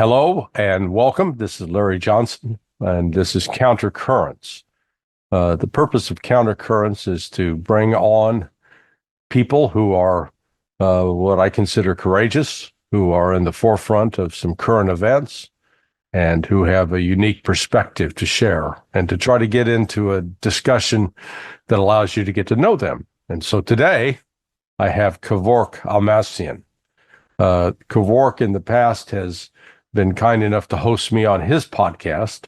Hello and welcome. This is Larry Johnson, and this is Countercurrents. The purpose of Countercurrents is to bring on people who are what I consider courageous, who are in the forefront of some current events, and who have a unique perspective to share, and to try to get into a discussion that allows you to get to know them. And so today, I have Kevork Almassian. Kevork in the past has been kind enough to host me on his podcast.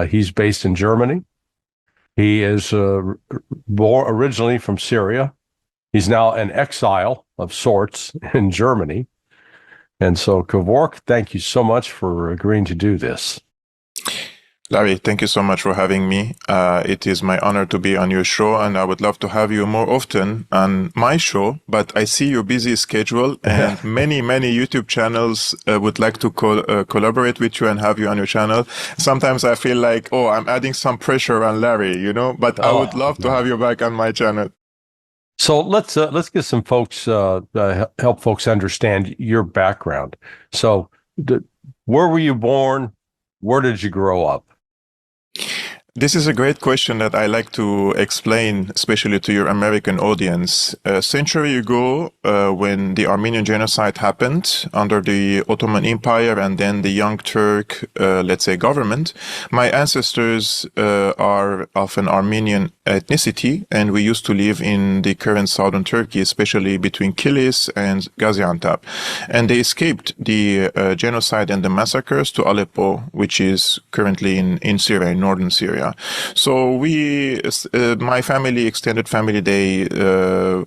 He's based in Germany. He is originally from Syria. He's now an exile of sorts in Germany. And so, Kevork, thank you so much for agreeing to do this. Larry, thank you so much for having me. It is my honor to be on your show, and I would love to have you more often on my show, but I see your busy schedule and many YouTube channels would like to collaborate with you and have you on your channel. Sometimes I feel like, I'm adding some pressure on Larry, but I would love to have you back on my channel. So let's get some folks, help folks understand your background. So where were you born? Where did you grow up? This is a great question that I like to explain, especially to your American audience. A century ago, when the Armenian genocide happened under the Ottoman Empire and then the Young Turk, government, my ancestors are of an Armenian ethnicity, and we used to live in the current southern Turkey, especially between Kilis and Gaziantep. And they escaped the genocide and the massacres to Aleppo, which is currently in Syria, in northern Syria. So my family, extended family, they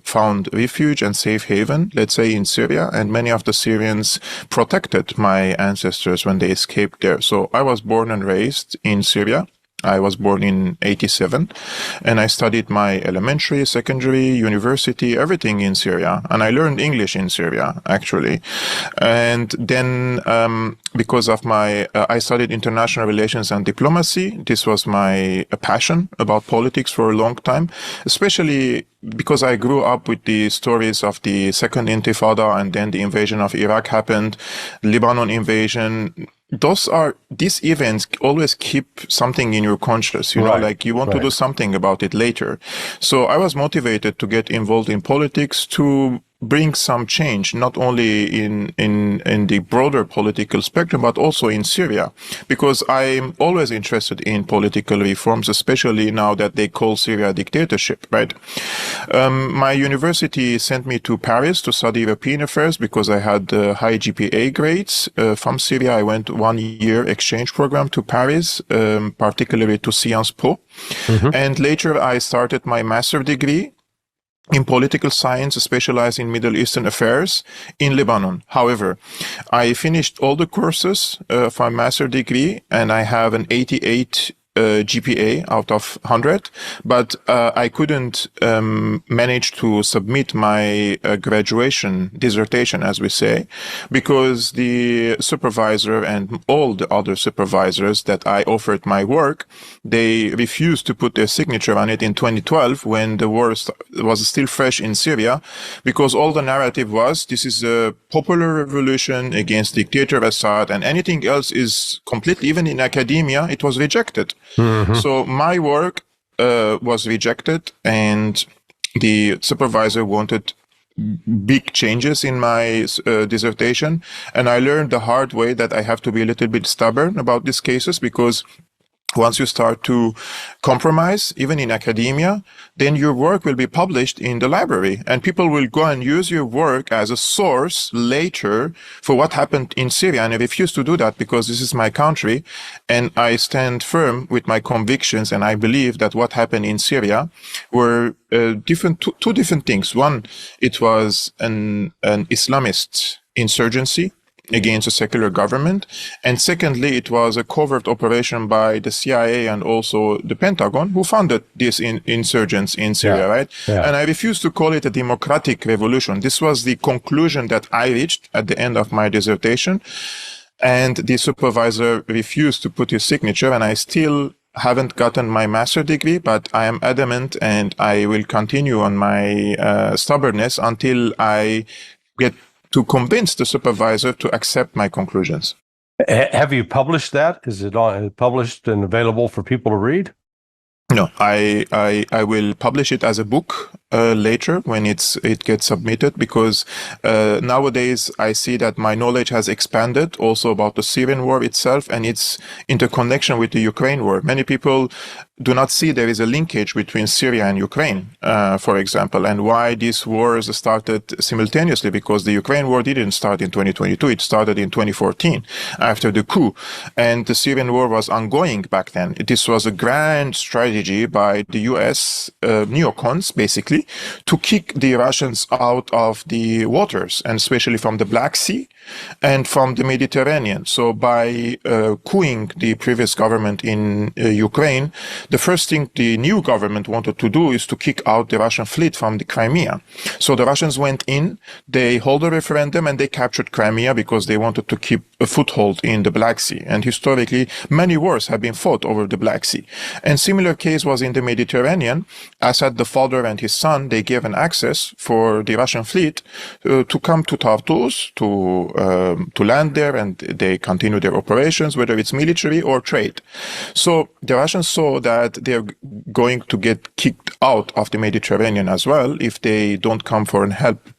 found refuge and safe haven, let's say, in Syria, and many of the Syrians protected my ancestors when they escaped there. So I was born and raised in Syria. I was born in 1987, and I studied my elementary, secondary, university, everything in Syria. And I learned English in Syria, actually. And then, because of I studied international relations and diplomacy. This was my passion about politics for a long time, especially because I grew up with the stories of the Second Intifada, and then the invasion of Iraq happened, Lebanon invasion. These events always keep something in your conscious, like you want to do something about it later. So I was motivated to get involved in politics to bring some change, not only in the broader political spectrum, but also in Syria, because I'm always interested in political reforms, especially now that they call Syria a dictatorship, right? My university sent me to Paris to study European affairs because I had high GPA grades. From Syria, I went 1 year exchange program to Paris, particularly to Sciences Po. And later I started my master's degree in political science, specialized in Middle Eastern affairs in Lebanon. However, I finished all the courses of my master's degree, and I have an 88 GPA out of 100, but I couldn't manage to submit my graduation dissertation, as we say, because the supervisor and all the other supervisors that I offered my work, they refused to put their signature on it in 2012 when the war was still fresh in Syria, because all the narrative was this is a popular revolution against dictator Assad, and anything else is completely, even in academia, it was rejected. So my work was rejected, and the supervisor wanted big changes in my dissertation. And I learned the hard way that I have to be a little bit stubborn about these cases, because once you start to compromise, even in academia, then your work will be published in the library, and people will go and use your work as a source later for what happened in Syria. And I refuse to do that, because this is my country, and I stand firm with my convictions. And I believe that what happened in Syria were two different things. One, it was an Islamist insurgency against a secular government. And secondly, it was a covert operation by the CIA and also the Pentagon, who funded these insurgents in Syria, right? Yeah. And I refuse to call it a democratic revolution. This was the conclusion that I reached at the end of my dissertation. And the supervisor refused to put his signature, and I still haven't gotten my master's degree, but I am adamant, and I will continue on my stubbornness until I get to convince the supervisor to accept my conclusions. Have you published that? Is it published and available for people to read? No, I will publish it as a book later when it gets submitted, because nowadays I see that my knowledge has expanded also about the Syrian war itself and its interconnection with the Ukraine war. Many people do not see there is a linkage between Syria and Ukraine, for example, and why these wars started simultaneously, because the Ukraine war didn't start in 2022, it started in 2014 after the coup, and the Syrian war was ongoing back then. This was a grand strategy by the US neocons, basically, to kick the Russians out of the waters, and especially from the Black Sea and from the Mediterranean. So by coupping the previous government in Ukraine, the first thing the new government wanted to do is to kick out the Russian fleet from the Crimea. So the Russians went in, they held a referendum, and they captured Crimea because they wanted to keep a foothold in the Black Sea. And historically, many wars have been fought over the Black Sea. And similar case was in the Mediterranean. Assad, the father, and his son, they gave an access for the Russian fleet to come to Tartus, to land there, and they continue their operations, whether it's military or trade. So the Russians saw that they're going to get kicked out of the Mediterranean as well if they don't come for help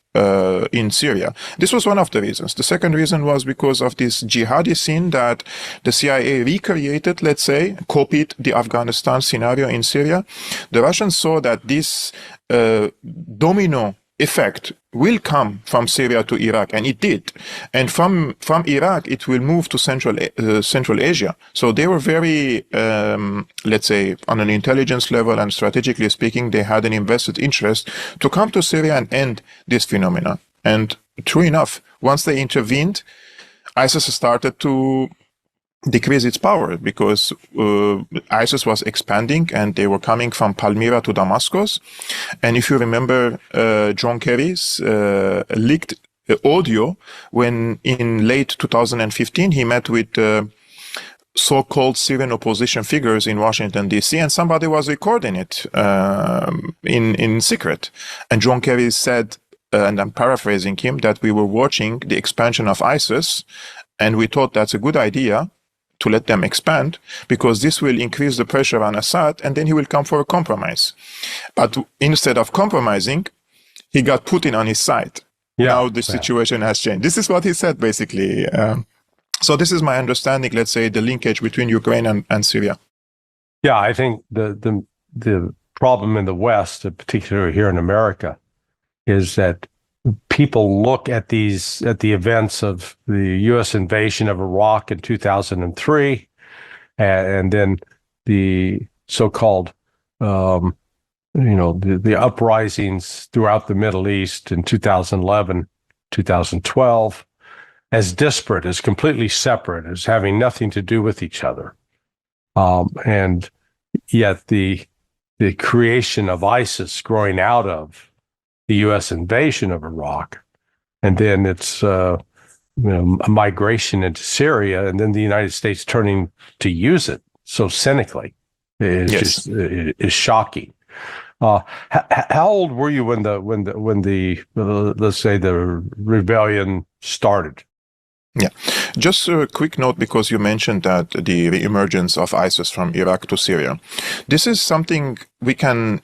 in Syria. This was one of the reasons. The second reason was because of this jihadi scene that the CIA recreated, let's say, copied the Afghanistan scenario in Syria. The Russians saw that this domino effect will come from Syria to Iraq, and it did. And from Iraq, it will move to Central Asia. So they were very, let's say, on an intelligence level and strategically speaking, they had an invested interest to come to Syria and end this phenomena. And true enough, once they intervened, ISIS started to decrease its power, because ISIS was expanding and they were coming from Palmyra to Damascus. And if you remember John Kerry's leaked audio when in late 2015 he met with so-called Syrian opposition figures in Washington, D.C., and somebody was recording it in secret. And John Kerry said, and I'm paraphrasing him, that we were watching the expansion of ISIS and we thought that's a good idea to let them expand, because this will increase the pressure on Assad and then he will come for a compromise. But instead of compromising, he got Putin on his side. Yeah, now the situation has changed. This is what he said, basically. So this is my understanding, let's say, the linkage between Ukraine and Syria. Yeah, I think the problem in the West, particularly here in America, is that people look at the events of the U.S. invasion of Iraq in 2003, and then the so-called, the uprisings throughout the Middle East in 2011, 2012, as disparate, as completely separate, as having nothing to do with each other. And yet the creation of ISIS growing out of the U.S. invasion of Iraq, and then its a migration into Syria, and then the United States turning to use it so cynically is is shocking. How old were you when the let's say the rebellion started? Yeah, just a quick note, because you mentioned that the reemergence of ISIS from Iraq to Syria. This is something we can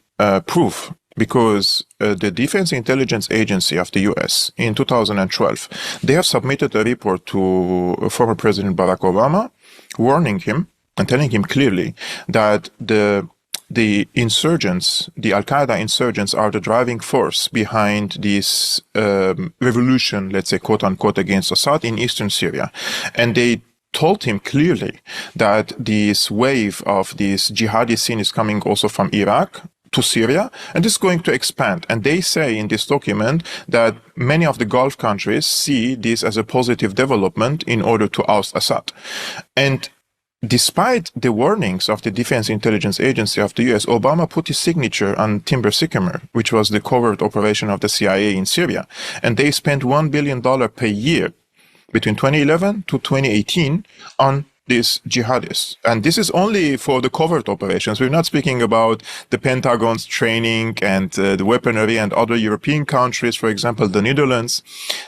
prove, because the Defense Intelligence Agency of the US in 2012, they have submitted a report to former President Barack Obama, warning him and telling him clearly that the insurgents, the Al-Qaeda insurgents, are the driving force behind this revolution, let's say, quote unquote, against Assad in eastern Syria. And they told him clearly that this wave of this jihadi scene is coming also from Iraq to Syria, and it's going to expand. And they say in this document that many of the Gulf countries see this as a positive development in order to oust Assad. And despite the warnings of the Defense Intelligence Agency of the US, Obama put his signature on Timber Sycamore, which was the covert operation of the CIA in Syria. And they spent $1 billion per year between 2011 to 2018 on these jihadists. And this is only for the covert operations. We're not speaking about the Pentagon's training and the weaponry and other European countries, for example, the Netherlands,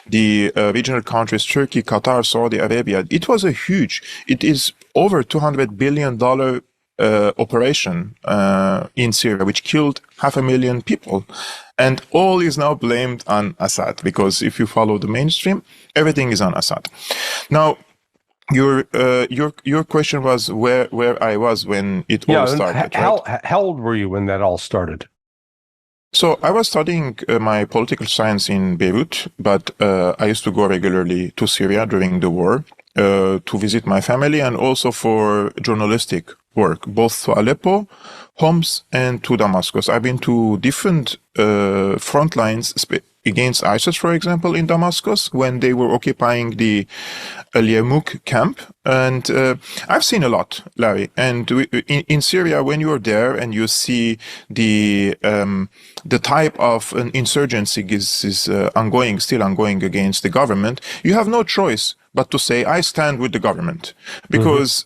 the regional countries, Turkey, Qatar, Saudi Arabia. It was it is over $200 billion operation in Syria, which killed 500,000 people. And all is now blamed on Assad, because if you follow the mainstream, everything is on Assad. Now, your question was where I was when it all started. How old were you when that all started? So I was studying my political science in Beirut, but I used to go regularly to Syria during the war to visit my family and also for journalistic work, both to Aleppo, Homs, and to Damascus. I've been to different front lines against ISIS, for example, in Damascus, when they were occupying the Al Yarmouk camp. And I've seen a lot, Larry. And in Syria, when you're there and you see the type of an insurgency is still ongoing against the government, you have no choice but to say, I stand with the government. Because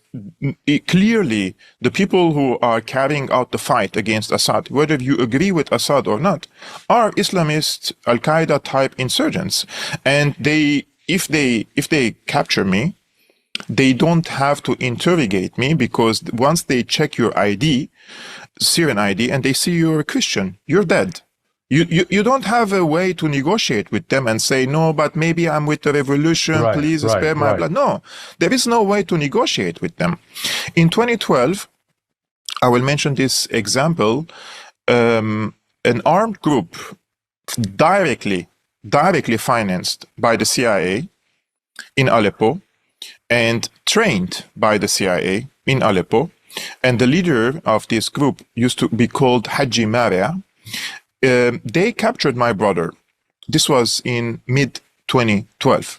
clearly, the people who are carrying out the fight against Assad, whether you agree with Assad or not, are Islamist, Al-Qaeda type insurgents. And if they capture me, they don't have to interrogate me, because once they check your ID, Syrian ID, and they see you're a Christian, you're dead. You don't have a way to negotiate with them and say, no, but maybe I'm with the revolution, please spare my blood. No, there is no way to negotiate with them. In 2012, I will mention this example, an armed group directly financed by the CIA in Aleppo and trained by the CIA in Aleppo, and the leader of this group used to be called Haji Maria. They captured my brother. This was in mid-2012.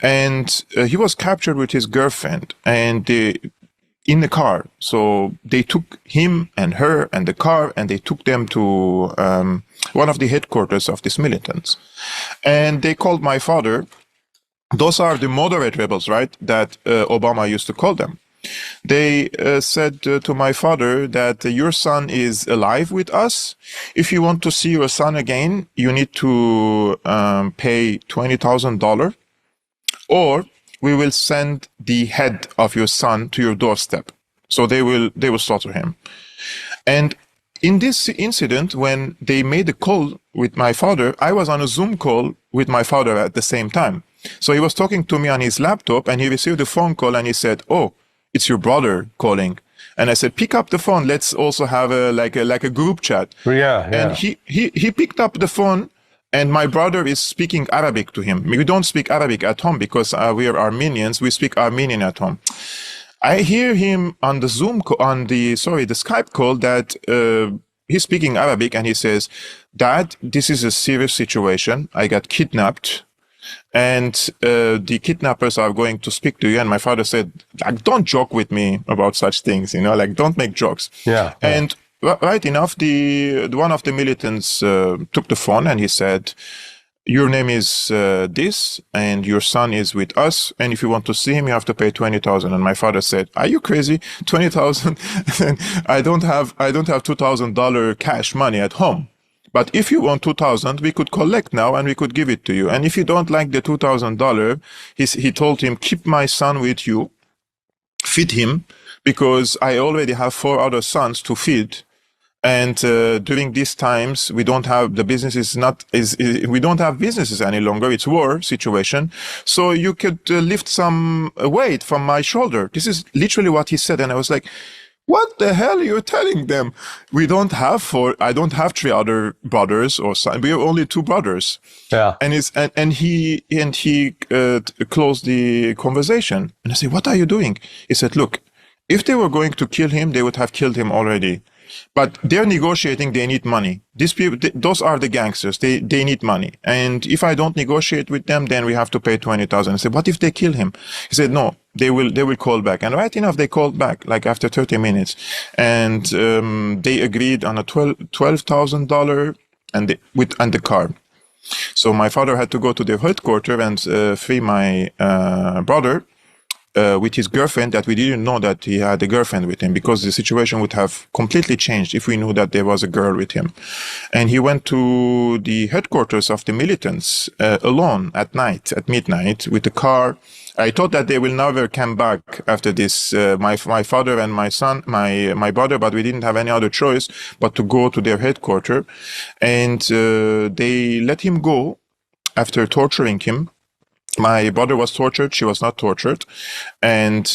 And he was captured with his girlfriend and in the car. So they took him and her and the car, and they took them to one of the headquarters of these militants. And they called my father. Those are the moderate rebels, right, that Obama used to call them. They said to my father that your son is alive with us. If you want to see your son again, you need to pay $20,000, or we will send the head of your son to your doorstep. So they will slaughter him. And in this incident, when they made a call with my father, I was on a Zoom call with my father at the same time. So he was talking to me on his laptop, and he received a phone call, and he said, "Oh, it's your brother calling." And I said, "Pick up the phone. Let's also have like a group chat." Yeah. And he picked up the phone, and my brother is speaking Arabic to him. We don't speak Arabic at home because we are Armenians. We speak Armenian at home. I hear him on the the Skype call that he's speaking Arabic, and he says, "Dad, this is a serious situation. I got kidnapped. And the kidnappers are going to speak to you." And my father said, like, "Don't joke with me about such things, like, don't make jokes." Yeah. And right enough, the one of the militants took the phone, and he said, "Your name is this, and your son is with us. And if you want to see him, you have to pay $20,000. And my father said, "Are you crazy? $20,000? I don't have $2,000 cash money at home. But if you want $2,000, we could collect now and we could give it to you. And if you don't like the $2,000, he told him, keep my son with you, feed him, because I already have 4 other sons to feed. And during these times, we don't have we don't have businesses any longer. It's war situation. So you could lift some weight from my shoulder." This is literally what he said. And I was like, what the hell are you telling them? I don't have 3 other brothers or sons. We are only 2 brothers. Yeah. And he closed the conversation. And I said, "What are you doing?" He said, "Look, if they were going to kill him, they would have killed him already. But they're negotiating, they need money. These people, those are the gangsters. They need money. And if I don't negotiate with them, then we have to pay $20,000. I said, "What if they kill him?" He said, "No, they will call back." And right enough, they called back, like after 30 minutes. And they agreed on a $12,000 and the car. So my father had to go to the headquarters and free my brother. with his girlfriend that we didn't know that he had a girlfriend with him, because the situation would have completely changed if we knew that there was a girl with him. And he went to the headquarters of the militants alone at night, at midnight, with a car. I thought that they will never come back after this, my father and my son, my brother, but we didn't have any other choice but to go to their headquarters. And they let him go after torturing him. My brother was tortured. She was not tortured. And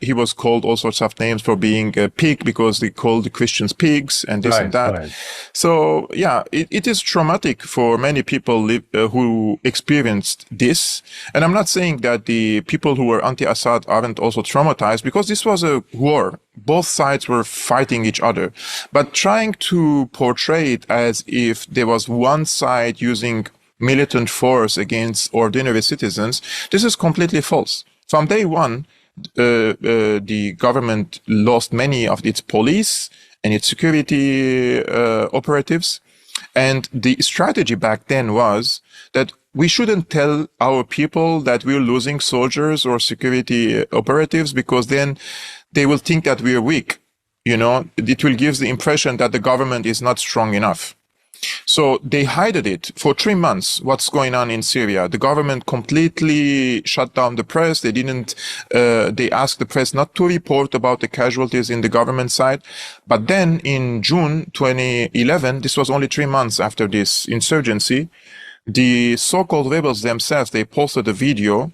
he was called all sorts of names for being a pig, because they called the Christians pigs and this and that. Right. So, yeah, it is traumatic for many people who experienced this. And I'm not saying that the people who were anti-Assad aren't also traumatized, because this was a war. Both sides were fighting each other. But trying to portray it as if there was one side using militant force against ordinary citizens, this is completely false. From day one, the government lost many of its police and its security operatives. And the strategy back then was that we shouldn't tell our people that we're losing soldiers or security operatives, because then they will think that we're weak. You know, it will give the impression that the government is not strong enough. So they hid it for 3 months. What's going on in Syria? The government completely shut down the press. They didn't, they asked the press not to report about the casualties in the government side. But then in June 2011, this was only 3 months after this insurgency, the so-called rebels themselves, they posted a video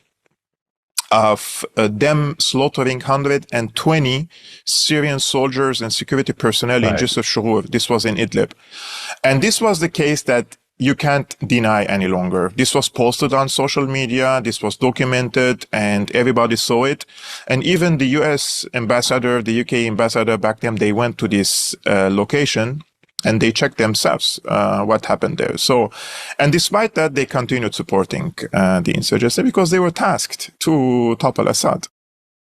of them slaughtering 120 Syrian soldiers and security personnel in just a shur. This was in Idlib. And this was the case that you can't deny any longer. This was posted on social media, this was documented, and everybody saw it. And even the US ambassador, the UK ambassador back then, they went to this location and they checked themselves what happened there. So, and despite that, they continued supporting the insurgency because they were tasked to topple Assad.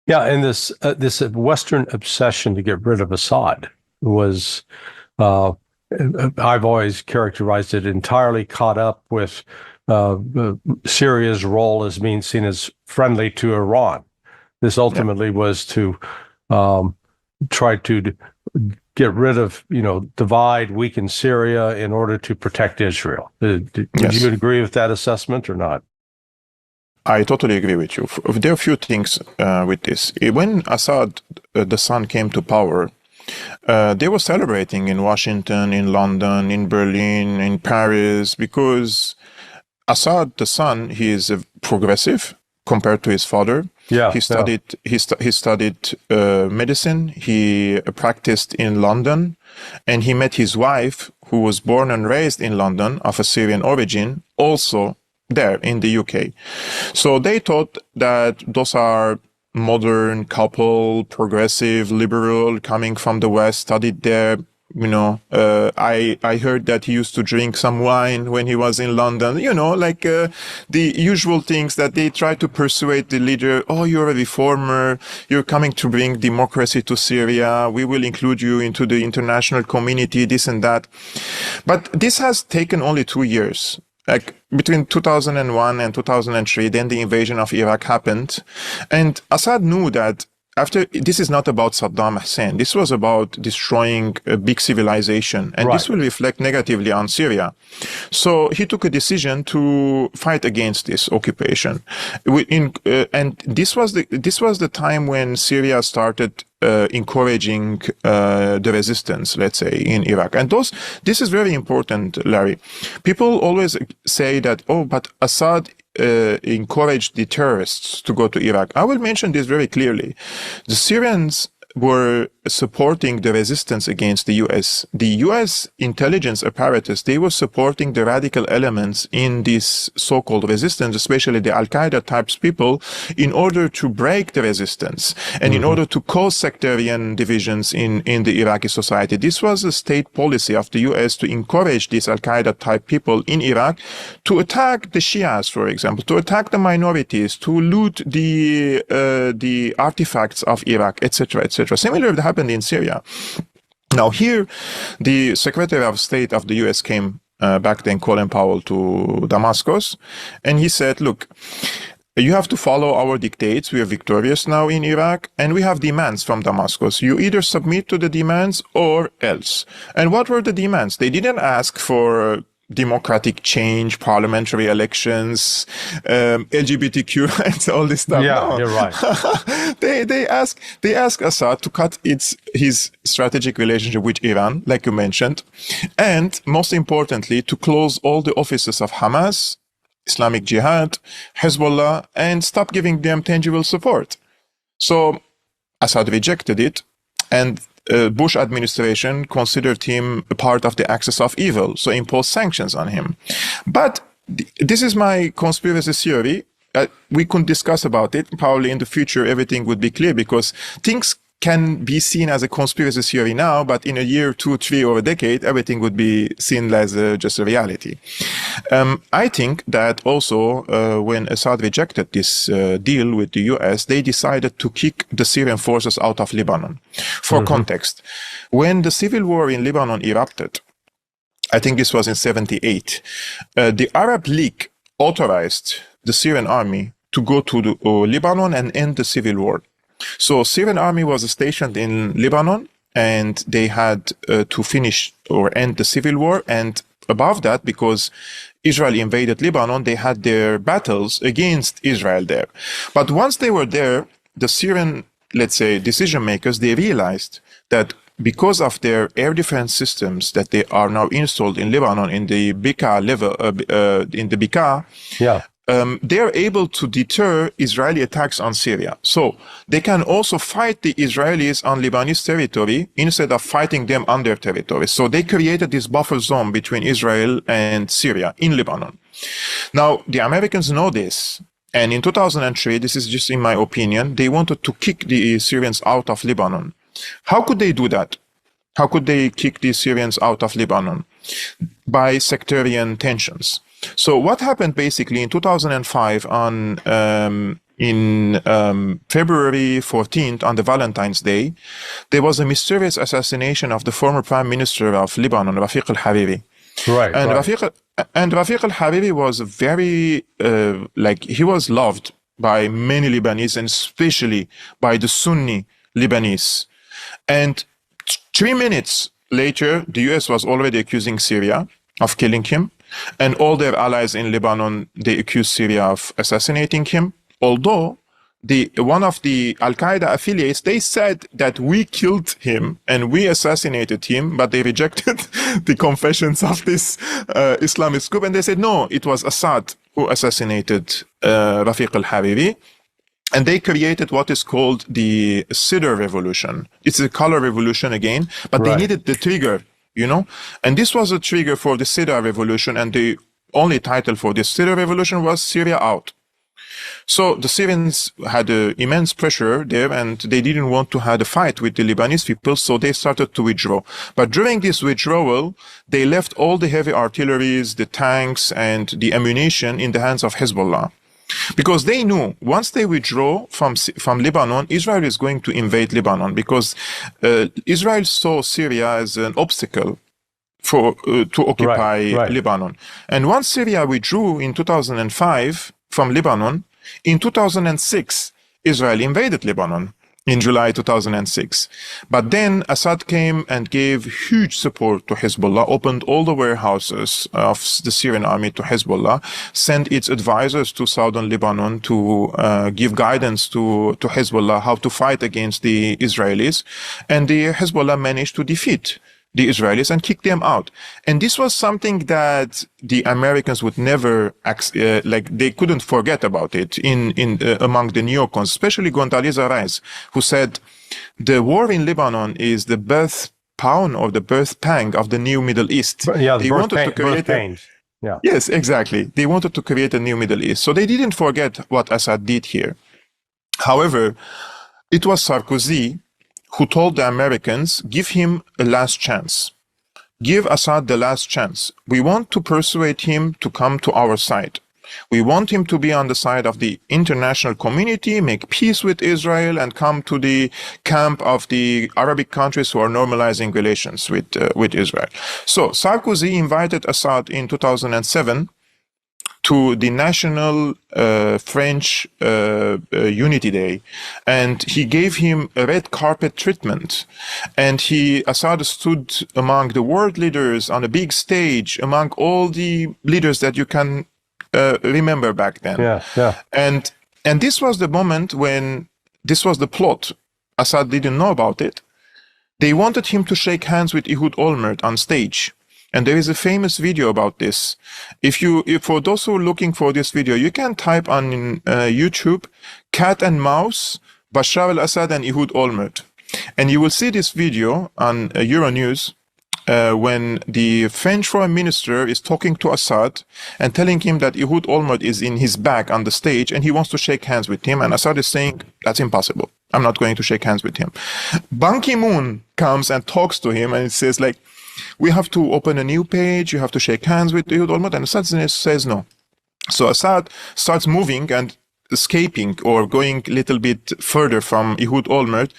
Yeah, and this Western obsession to get rid of Assad was, I've always characterized it entirely caught up with Syria's role as being seen as friendly to Iran. This ultimately was to try to get rid of, divide, weaken Syria in order to protect Israel. Would you agree with that assessment or not? I totally agree with you. There are a few things with this. When Assad, the son, came to power, they were celebrating in Washington, in London, in Berlin, in Paris, because Assad, the son, he is progressive compared to his father. Yeah, he studied medicine. He practiced in London, and he met his wife, who was born and raised in London, of a Syrian origin, also there in the UK. So they thought that those are modern couple, progressive, liberal, coming from the West, studied there. I heard that he used to drink some wine when he was in London, the usual things that they try to persuade the leader. Oh, you're a reformer. You're coming to bring democracy to Syria. We will include you into the international community, this and that. But this has taken only 2 years. Like between 2001 and 2003, then the invasion of Iraq happened. And Assad knew that this is not about Saddam Hussein. This was about destroying a big civilization, and this will reflect negatively on Syria. So he took a decision to fight against this occupation. And this was the time when Syria started encouraging the resistance, let's say, in Iraq. And this is very important, Larry. People always say that, but Assad encouraged the terrorists to go to Iraq. I will mention this very clearly. The Syrians were supporting the resistance against the US. The US intelligence apparatus, they were supporting the radical elements in this so-called resistance, especially the Al-Qaeda types people, in order to break the resistance and in order to cause sectarian divisions in the Iraqi society. This was a state policy of the US to encourage these Al-Qaeda type people in Iraq to attack the Shias, for example, to attack the minorities, to loot the artifacts of Iraq, etc., etc. Similarly, happened in Syria. Now here, the Secretary of State of the US came back then, Colin Powell, to Damascus, and he said, look, You have to follow our dictates. We are victorious now in Iraq, and we have demands from Damascus. You either submit to the demands or else. And what were the demands? They didn't ask for democratic change, parliamentary elections, LGBTQ rights, all this stuff. Yeah, no. You're right. they ask Assad to cut his strategic relationship with Iran, like you mentioned, and most importantly, to close all the offices of Hamas, Islamic Jihad, Hezbollah, and stop giving them tangible support. So Assad rejected it, and Bush administration considered him a part of the axis of evil, so imposed sanctions on him. But this is my conspiracy theory. We could discuss about it. Probably in the future, everything would be clear, because things can be seen as a conspiracy theory now, but in a year, 2, 3, or a decade, everything would be seen as just a reality. I think that also when Assad rejected this deal with the US, they decided to kick the Syrian forces out of Lebanon. For context, when the civil war in Lebanon erupted, I think this was in 78, the Arab League authorized the Syrian army to go to Lebanon and end the civil war. So Syrian army was stationed in Lebanon, and they had to finish or end the civil war. And above that, because Israel invaded Lebanon, they had their battles against Israel there. But once they were there, the Syrian, let's say, decision makers, they realized that because of their air defense systems that they are now installed in Lebanon in the Bekaa level, in the Bekaa, they are able to deter Israeli attacks on Syria. So they can also fight the Israelis on Lebanese territory instead of fighting them on their territory. So they created this buffer zone between Israel and Syria in Lebanon. Now, the Americans know this. And in 2003, this is just in my opinion, they wanted to kick the Syrians out of Lebanon. How could they do that? How could they kick the Syrians out of Lebanon? By sectarian tensions. So what happened basically in 2005 in February 14th, on the Valentine's Day, there was a mysterious assassination of the former prime minister of Lebanon, Rafiq al-Hariri. Right. Rafiq al-Hariri was very, he was loved by many Lebanese, and especially by the Sunni Lebanese. And 3 minutes later, the US was already accusing Syria of killing him. And all their allies in Lebanon, they accused Syria of assassinating him. Although one of the Al-Qaeda affiliates, they said that we killed him and we assassinated him, but they rejected the confessions of this Islamist group. And they said, no, it was Assad who assassinated Rafiq al-Hariri. And they created what is called the Cedar Revolution. It's a color revolution again, but they needed the trigger. And this was a trigger for the Syria revolution, and the only title for this Syria revolution was Syria Out. So the Syrians had immense pressure there, and they didn't want to have a fight with the Lebanese people, so they started to withdraw. But during this withdrawal, they left all the heavy artilleries, the tanks, and the ammunition in the hands of Hezbollah. Because they knew once they withdraw from Lebanon, Israel is going to invade Lebanon, because Israel saw Syria as an obstacle to occupy Lebanon. And once Syria withdrew in 2005 from Lebanon, in 2006, Israel invaded Lebanon in July 2006. But then Assad came and gave huge support to Hezbollah, opened all the warehouses of the Syrian army to Hezbollah, sent its advisors to southern Lebanon to give guidance to Hezbollah how to fight against the Israelis. And the Hezbollah managed to defeat the Israelis and kick them out. And this was something that the Americans would never, they couldn't forget about it among the neocons, especially Condoleezza Rice, who said, the war in Lebanon is the birth pound or the birth pang of the new Middle East. Yeah, they wanted to create Yeah. Yes, exactly. They wanted to create a new Middle East. So they didn't forget what Assad did here. However, it was Sarkozy who told the Americans, give him a last chance. Give Assad the last chance. We want to persuade him to come to our side. We want him to be on the side of the international community, make peace with Israel, and come to the camp of the Arabic countries who are normalizing relations with Israel. So Sarkozy invited Assad in 2007 to the National French Unity Day, and he gave him a red carpet treatment. And Assad stood among the world leaders on a big stage, among all the leaders that you can remember back then. Yeah. And this was the moment when this was the plot. Assad didn't know about it. They wanted him to shake hands with Ehud Olmert on stage. And there is a famous video about this. If for those who are looking for this video, you can type on YouTube, cat and mouse, Bashar al-Assad and Ehud Olmert. And you will see this video on Euronews when the French foreign minister is talking to Assad and telling him that Ehud Olmert is in his back on the stage and he wants to shake hands with him. And Assad is saying, that's impossible. I'm not going to shake hands with him. Ban Ki-moon comes and talks to him and it says like, we have to open a new page, you have to shake hands with Ehud Olmert, and Assad says no. So Assad starts moving and escaping or going a little bit further from Ehud Olmert,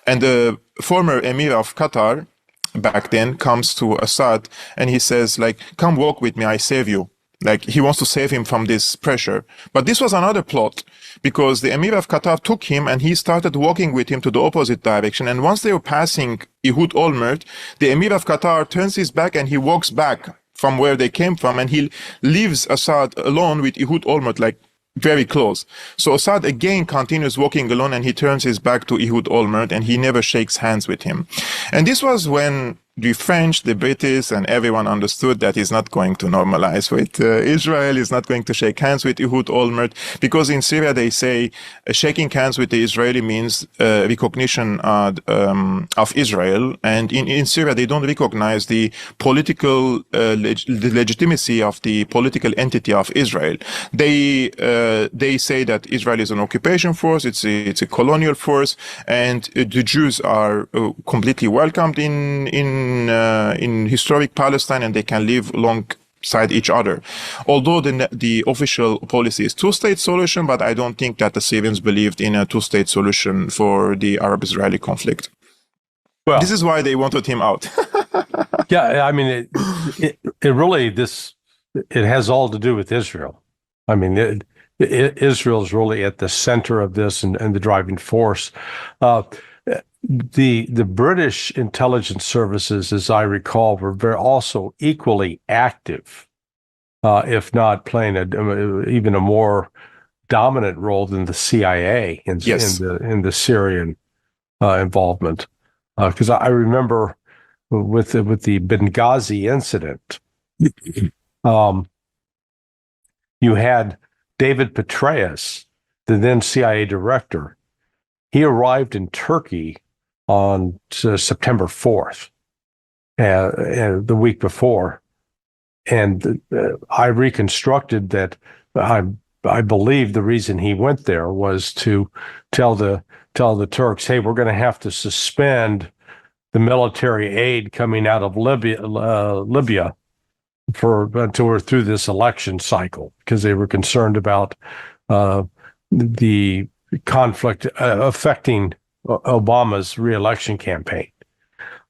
and the former emir of Qatar back then comes to Assad and he says like, come walk with me, I save you. Like he wants to save him from this pressure. But this was another plot because the Emir of Qatar took him and he started walking with him to the opposite direction. And once they were passing Ehud Olmert, the Emir of Qatar turns his back and he walks back from where they came from and he leaves Assad alone with Ehud Olmert, like very close. So Assad again continues walking alone and he turns his back to Ehud Olmert and he never shakes hands with him. And this was when the French, the British, and everyone understood that he's not going to normalize with Israel, he's not going to shake hands with Ehud Olmert, because in Syria they say shaking hands with the Israeli means recognition of Israel, and in Syria they don't recognize the political the legitimacy of the political entity of Israel. They say that Israel is an occupation force, it's a colonial force, and the Jews are completely welcomed in historic Palestine, and they can live alongside each other. Although the official policy is two-state solution, but I don't think that the Syrians believed in a two-state solution for the Arab-Israeli conflict. Well, this is why they wanted him out. Yeah, I mean, it really, it has all to do with Israel. I mean, Israel is really at the center of this and the driving force. The British intelligence services, as I recall, were also equally active, if not playing even a more dominant role than the CIA in the Syrian involvement. Because I remember with the Benghazi incident, you had David Petraeus, the then CIA director. He arrived in Turkey on September 4th, the week before. And I reconstructed that I believe the reason he went there was to tell the Turks, hey, we're going to have to suspend the military aid coming out of Libya until we're through this election cycle, because they were concerned about the conflict affecting Obama's re-election campaign.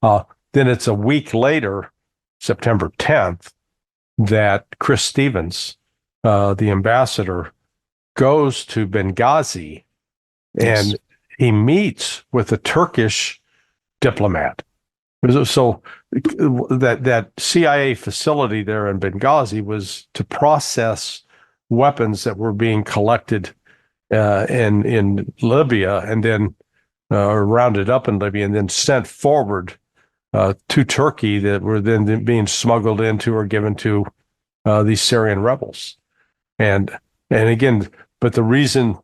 Then it's a week later, September 10th, that Chris Stevens, the ambassador, goes to Benghazi and he meets with a Turkish diplomat. So that CIA facility there in Benghazi was to process weapons that were being collected in Libya and then rounded up in Libya and then sent forward to Turkey, that were then being smuggled into or given to these Syrian rebels. And again, but the reason,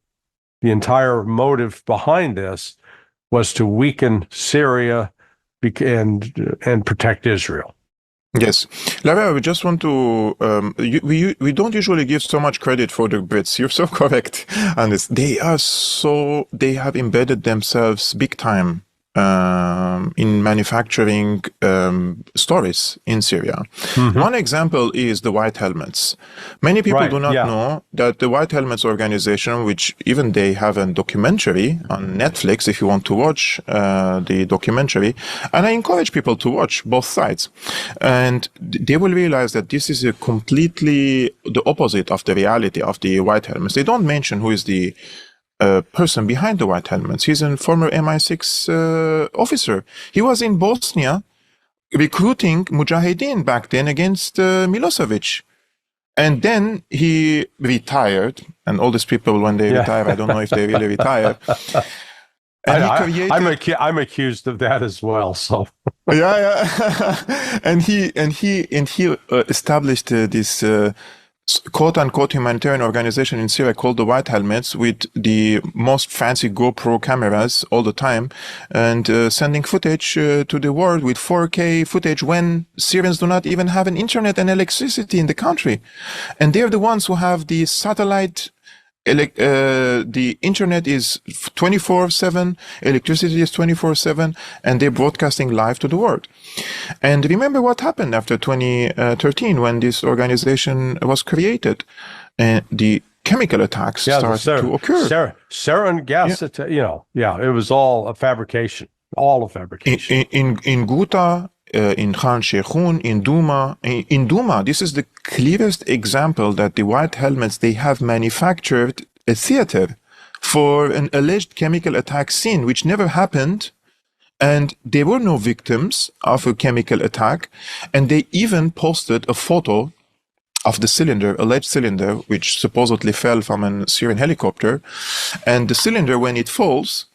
the entire motive behind this was to weaken Syria and protect Israel. Yes. Larry, I just want to, we don't usually give so much credit for the Brits. You're so correct on this. They have embedded themselves big time in manufacturing stories in Syria. One example is the White Helmets. Many people do not know that the White Helmets organization, which even they have a documentary on Netflix if you want to watch the documentary, and I encourage people to watch both sides, and they will realize that this is a completely the opposite of the reality of the White Helmets. They don't mention who is the person behind the White Helmets. He's a former MI6 officer. He was in Bosnia recruiting Mujahideen back then against Milosevic. And then he retired. And all these people, when they retire, I don't know if they really retire. And I'm accused of that as well. So and he established this quote-unquote humanitarian organization in Syria called the White Helmets, with the most fancy GoPro cameras all the time, and sending footage to the world with 4K footage when Syrians do not even have an internet and electricity in the country. And they're the ones who have the satellite. The internet is 24/7, electricity is 24/7, and they're broadcasting live to the world. And remember what happened after 2013 when this organization was created. The chemical attacks started to occur. Sarin gas, it was all a fabrication, all a fabrication. In Ghouta, in Khan Sheikhoun, in Douma, this is the clearest example that the White Helmets, they have manufactured a theater for an alleged chemical attack scene, which never happened. And there were no victims of a chemical attack. And they even posted a photo of the cylinder, alleged cylinder, which supposedly fell from a Syrian helicopter. And the cylinder, when it falls,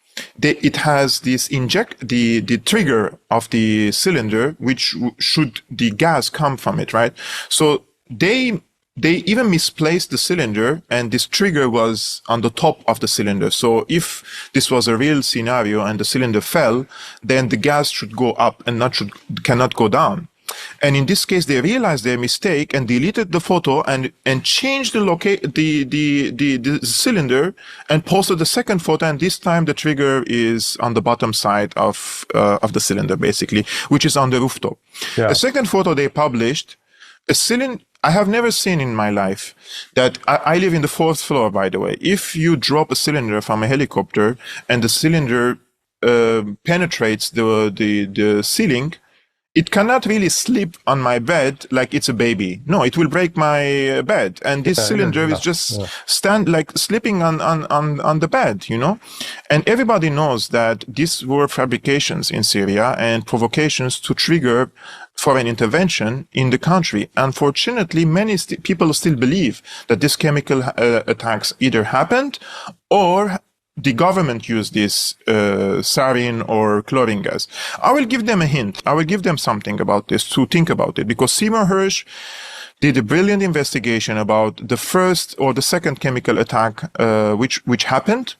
it has this the trigger of the cylinder, which should the gas come from it, right? So they even misplaced the cylinder, and this trigger was on the top of the cylinder. So if this was a real scenario and the cylinder fell, then the gas should go up and cannot go down. And in this case, they realized their mistake and deleted the photo and changed the cylinder and posted the second photo. And this time the trigger is on the bottom side of the cylinder, basically, which is on the rooftop. Yeah. The second photo they published, a cylinder. I have never seen in my life that I live in the 4th floor, by the way. If you drop a cylinder from a helicopter and the cylinder penetrates the ceiling, it cannot really slip on my bed like it's a baby. No, it will break my bed. And this cylinder is just slipping on the bed, you know? And everybody knows that these were fabrications in Syria and provocations to trigger foreign intervention in the country. Unfortunately, many people still believe that these chemical attacks either happened or the government used this sarin or chlorine gas. I will give them a hint. I will give them something about this to think about it, because Seymour Hersh did a brilliant investigation about the first or the second chemical attack which happened.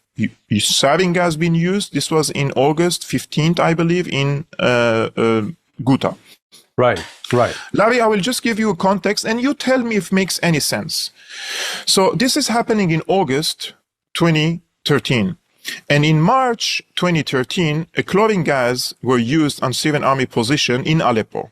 Sarin gas being used. This was in August 15th, I believe, in Ghouta. Right. Larry, I will just give you a context and you tell me if it makes any sense. So this is happening in August 2013. And in March 2013, a chlorine gas were used on Syrian army position in Aleppo.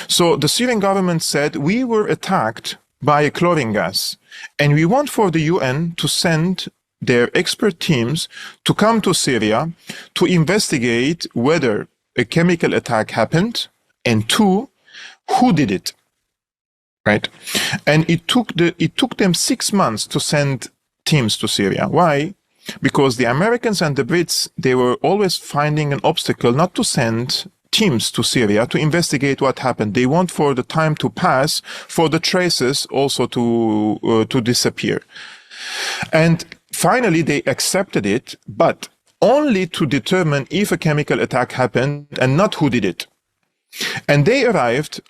So the Syrian government said, we were attacked by a chlorine gas, and we want for the UN to send their expert teams to come to Syria to investigate whether a chemical attack happened, and two, who did it, right? And it took them 6 months to send teams to Syria. Why? Because the Americans and the Brits, they were always finding an obstacle not to send teams to Syria to investigate what happened. They want for the time to pass, for the traces also to disappear. And finally, they accepted it, but only to determine if a chemical attack happened and not who did it. And they arrived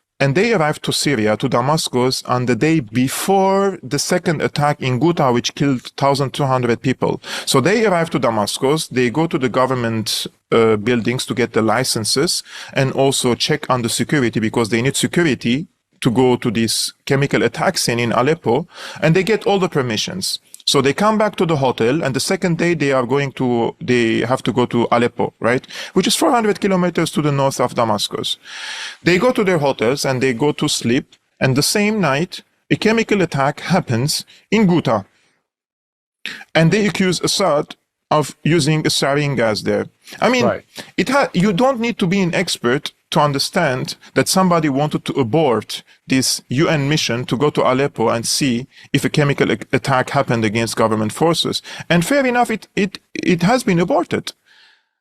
to Syria, to Damascus, on the day before the second attack in Ghouta, which killed 1,200 people. So they arrived to Damascus, they go to the government buildings to get the licenses and also check on the security, because they need security to go to this chemical attack scene in Aleppo, and they get all the permissions. So they come back to the hotel, and the second day they have to go to Aleppo, right? Which is 400 kilometers to the north of Damascus. They go to their hotels and they go to sleep. And the same night, a chemical attack happens in Ghouta. And they accuse Assad of using a sarin gas there. I mean, Right. You don't need to be an expert to understand that somebody wanted to abort this UN mission to go to Aleppo and see if a chemical attack happened against government forces. And fair enough, it has been aborted.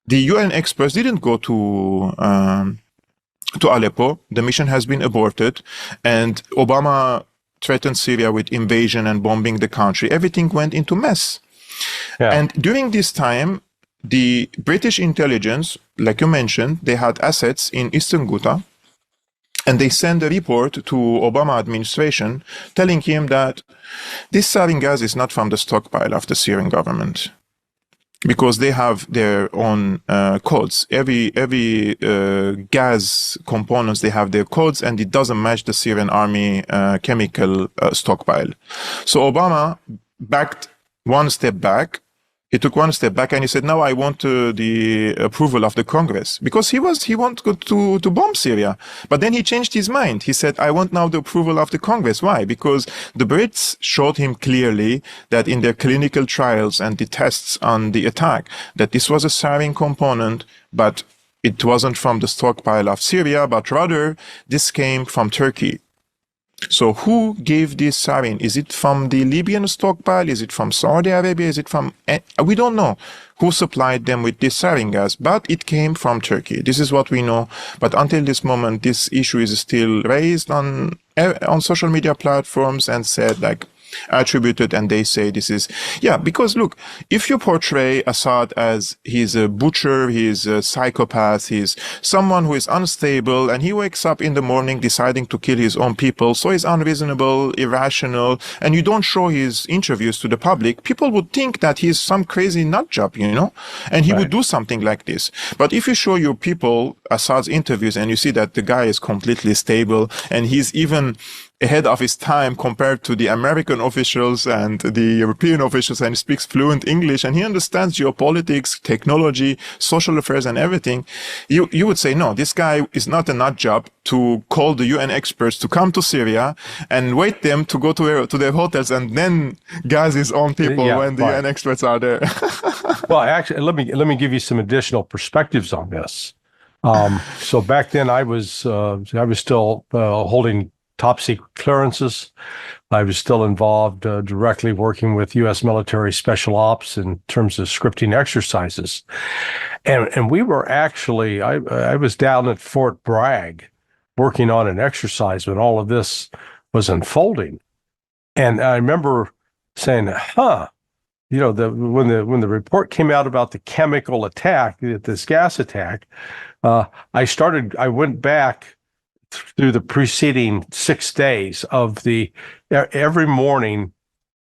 The UN experts didn't go to Aleppo. The mission has been aborted, and Obama threatened Syria with invasion and bombing the country. Everything went into mess. Yeah. And during this time, the British intelligence, like you mentioned, they had assets in Eastern Ghouta, and they sent a report to Obama administration telling him that this sarin gas is not from the stockpile of the Syrian government, because they have their own codes. Every gas components, they have their codes, and it doesn't match the Syrian army chemical stockpile. So Obama backed one step back. He took one step back and he said, "Now I want the approval of the Congress," because he wanted to bomb Syria. But then he changed his mind. He said, "I want now the approval of the Congress." Why? Because the Brits showed him clearly that in their clinical trials and the tests on the attack, that this was a sarin component, but it wasn't from the stockpile of Syria, but rather this came from Turkey. So who gave this sarin? Is it from the Libyan stockpile? Is it from Saudi Arabia? Is it from... We don't know who supplied them with this sarin gas, but it came from Turkey. This is what we know. But until this moment, this issue is still raised on social media platforms and said, like, attributed, and they say this is, because look, if you portray Assad as he's a butcher, he's a psychopath, he's someone who is unstable, and he wakes up in the morning deciding to kill his own people, so he's unreasonable, irrational, and you don't show his interviews to the public, people would think that he's some crazy nut job, and he would do something like this. But if you show your people Assad's interviews and you see that the guy is completely stable, and he's even ahead of his time compared to the American officials and the European officials, and he speaks fluent English, and he understands geopolitics, technology, social affairs, and everything, you would say, no, this guy is not a nut job to call the UN experts to come to Syria and wait them to go to their hotels and then gas his own people when the UN experts are there. Well, actually, let me give you some additional perspectives on this. So back then, I was still holding top secret clearances. I was still involved directly working with U.S. military special ops in terms of scripting exercises. And we were actually, I was down at Fort Bragg working on an exercise when all of this was unfolding. And I remember saying, when the report came out about the chemical attack, this gas attack, I went back through the preceding 6 days of every morning,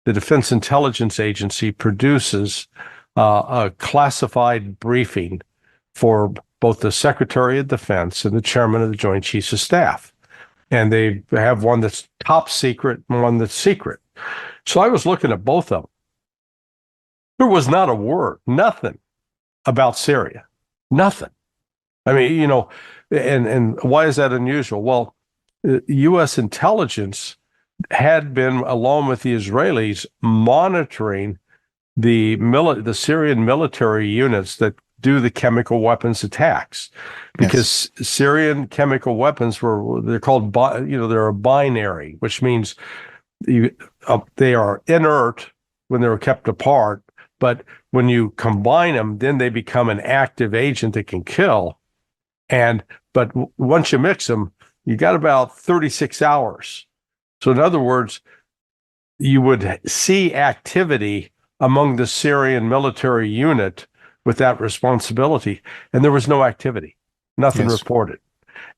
the Defense Intelligence Agency produces a classified briefing for both the Secretary of Defense and the Chairman of the Joint Chiefs of Staff. And they have one that's top secret and one that's secret. So I was looking at both of them. There was not a word, nothing about Syria, nothing. I mean, and why is that unusual? Well, U.S. intelligence had been, along with the Israelis, monitoring the Syrian military units that do the chemical weapons attacks, because Syrian chemical weapons they're called, they're a binary, which means they are inert when they're kept apart, but when you combine them, then they become an active agent that can kill. But once you mix them, you got about 36 hours. So in other words, you would see activity among the Syrian military unit with that responsibility, and there was no activity, nothing reported.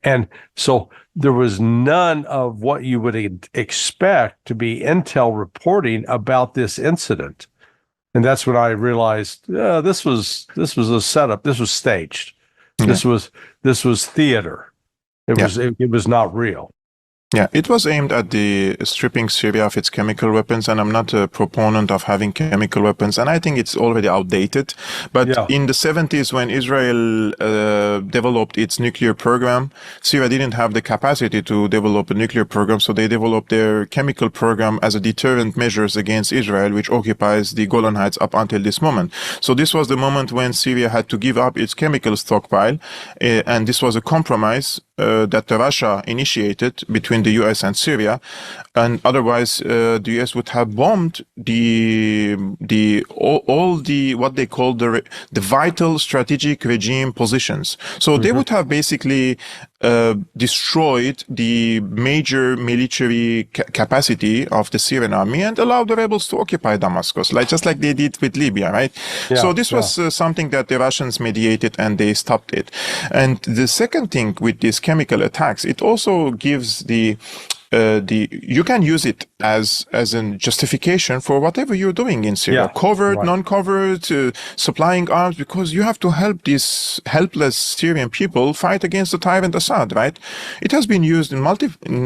And so there was none of what you would expect to be intel reporting about this incident. And that's when I realized this was a setup. This was staged. This was theater. It was not real. Yeah, it was aimed at the stripping Syria of its chemical weapons, and I'm not a proponent of having chemical weapons, and I think it's already outdated. But Yeah. in the 70s, when Israel developed its nuclear program, Syria didn't have the capacity to develop a nuclear program, so they developed their chemical program as a deterrent measures against Israel, which occupies the Golan Heights up until this moment. So this was the moment when Syria had to give up its chemical stockpile, and this was a compromise that Russia initiated between the US and Syria, and otherwise the US would have bombed all the what they call the vital strategic regime positions. So they would have basically destroyed the major military capacity of the Syrian army and allowed the rebels to occupy Damascus, just like they did with Libya, right? So this was something that the Russians mediated and they stopped it. And the second thing with these chemical attacks, it also gives you can use it as a justification for whatever you're doing in Syria, covered, non-covered, supplying arms, because you have to help these helpless Syrian people fight against the tyrant Assad, right? It has been used in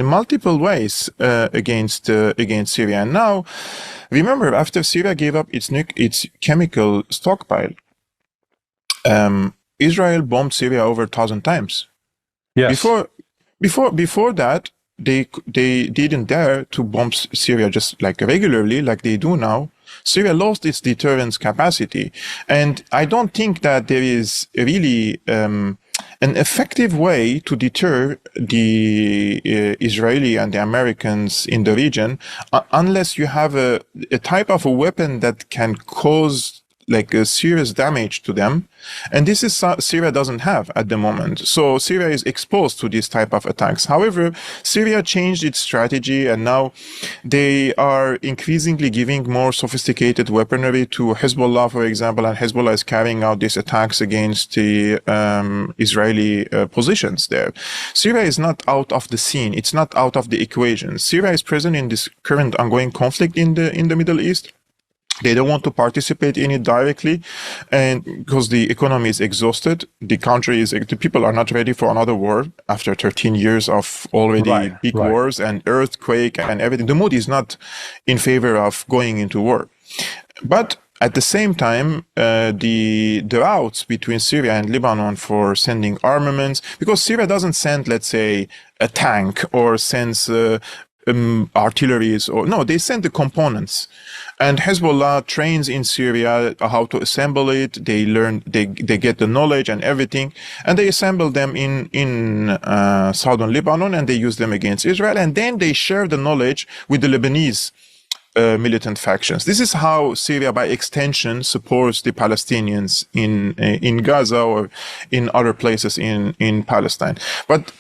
multiple ways against Syria. And now, remember, after Syria gave up its chemical stockpile, Israel bombed Syria over 1,000 times. Yes. Before that, they didn't dare to bomb Syria just like regularly, like they do now. Syria lost its deterrence capacity, and I don't think that there is really an effective way to deter the Israeli and the Americans in the region unless you have a type of a weapon that can cause like a serious damage to them. And this is Syria doesn't have at the moment. So Syria is exposed to this type of attacks. However, Syria changed its strategy, and now they are increasingly giving more sophisticated weaponry to Hezbollah, for example, and Hezbollah is carrying out these attacks against the Israeli positions there. Syria is not out of the scene. It's not out of the equation. Syria is present in this current ongoing conflict in the Middle East. They don't want to participate in it directly, and because the economy is exhausted, the people are not ready for another war after 13 years of already big wars and earthquake and everything. The mood is not in favor of going into war. But at the same time, the routes between Syria and Lebanon for sending armaments, because Syria doesn't send, let's say, a tank or sends artilleries, or no, they send the components. And Hezbollah trains in Syria how to assemble it. They learn, they get the knowledge and everything, and they assemble them in southern Lebanon, and they use them against Israel, and then they share the knowledge with the Lebanese militant factions. This is how Syria, by extension, supports the Palestinians in Gaza or in other places in Palestine. But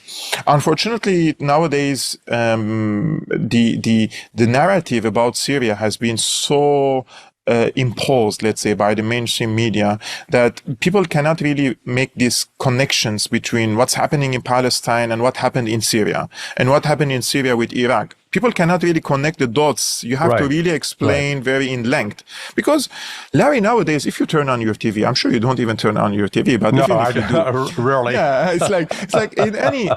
unfortunately, nowadays, the narrative about Syria has been so imposed, let's say, by the mainstream media, that people cannot really make these connections between what's happening in Palestine and what happened in Syria, and what happened in Syria with Iraq. People cannot really connect the dots. You have to really explain very in length. Because, Larry, nowadays, if you turn on your TV, I'm sure you don't even turn on your TV, but no, even if you do, rarely. Yeah, it's like in any,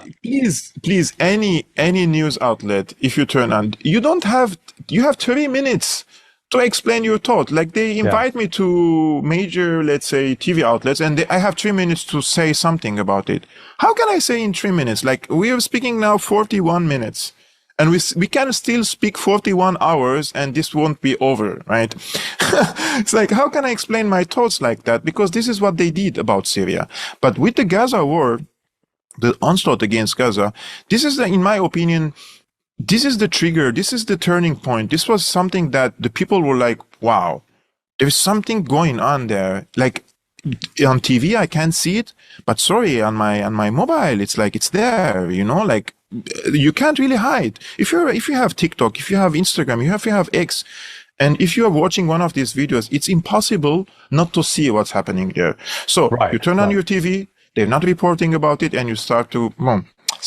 please, any news outlet, if you turn on, you have 30 minutes to explain your thought. Like, they invite me to major, let's say, TV outlets, and I have 3 minutes to say something about it. How can I say in 3 minutes? Like, we are speaking now 41 minutes. And we can still speak 41 hours and this won't be over, right? It's like, how can I explain my thoughts like that? Because this is what they did about Syria. But with the Gaza war, the onslaught against Gaza, this is, in my opinion, this is the trigger. This is the turning point. This was something that the people were like, wow, there's something going on there. Like, on TV, I can't see it, but sorry, on my mobile, it's like, it's there, like, you can't really hide. If you have TikTok, if you have Instagram, if you have X, and if you are watching one of these videos, it's impossible not to see what's happening there. So you turn on your TV, they're not reporting about it, and you start to,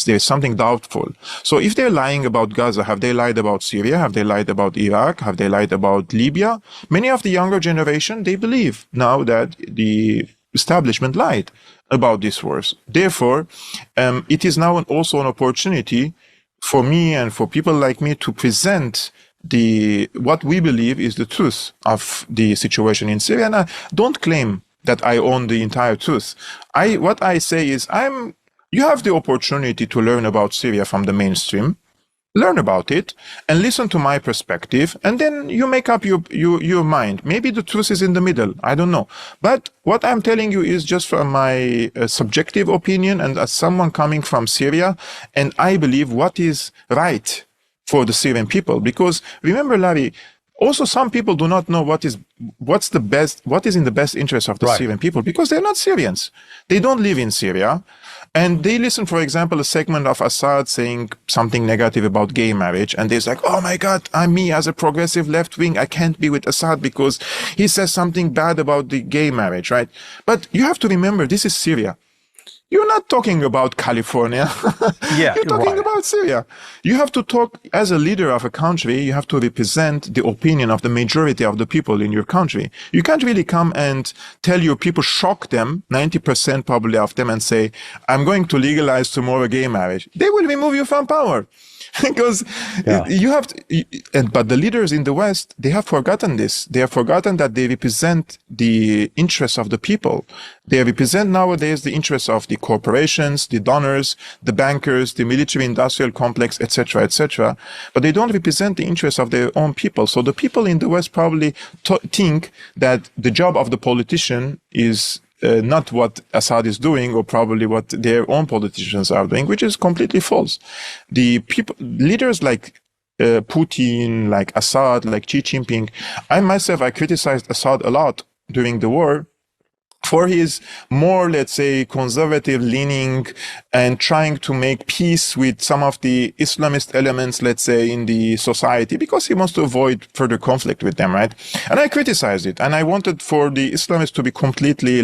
there's something doubtful. So if they're lying about Gaza, have they lied about Syria? Have they lied about Iraq? Have they lied about Libya? Many of the younger generation, they believe now that the establishment lied about these wars. Therefore, it is now also an opportunity for me and for people like me to present what we believe is the truth of the situation in Syria. And I don't claim that I own the entire truth. What I say is you have the opportunity to learn about Syria from the mainstream, learn about it and listen to my perspective, and then you make up your mind. Maybe the truth is in the middle. I don't know. But what I'm telling you is just from my subjective opinion and as someone coming from Syria, and I believe what is right for the Syrian people. Because remember, Larry, also some people do not know what is in the best interest of the Syrian people, because they're not Syrians. They don't live in Syria. And they listen, for example, a segment of Assad saying something negative about gay marriage. And they're like, oh my God, me as a progressive left wing, I can't be with Assad because he says something bad about the gay marriage, right? But you have to remember, this is Syria. You're not talking about California. Yeah, you're talking about Syria. You have to talk as a leader of a country. You have to represent the opinion of the majority of the people in your country. You can't really come and tell your people, shock them, 90% probably of them, and say, I'm going to legalize tomorrow gay marriage. They will remove you from power. Because you have to, but the leaders in the West, they have forgotten this. They have forgotten that they represent the interests of the people. They represent nowadays the interests of the corporations, the donors, the bankers, the military-industrial complex, etc., etc. But they don't represent the interests of their own people. So the people in the West probably think that the job of the politician is not what Assad is doing, or probably what their own politicians are doing, which is completely false. The leaders like Putin, like Assad, like Xi Jinping, I criticized Assad a lot during the war for his more, let's say, conservative leaning and trying to make peace with some of the Islamist elements, let's say, in the society, because he wants to avoid further conflict with them, right? And I criticized it. And I wanted for the Islamists to be completely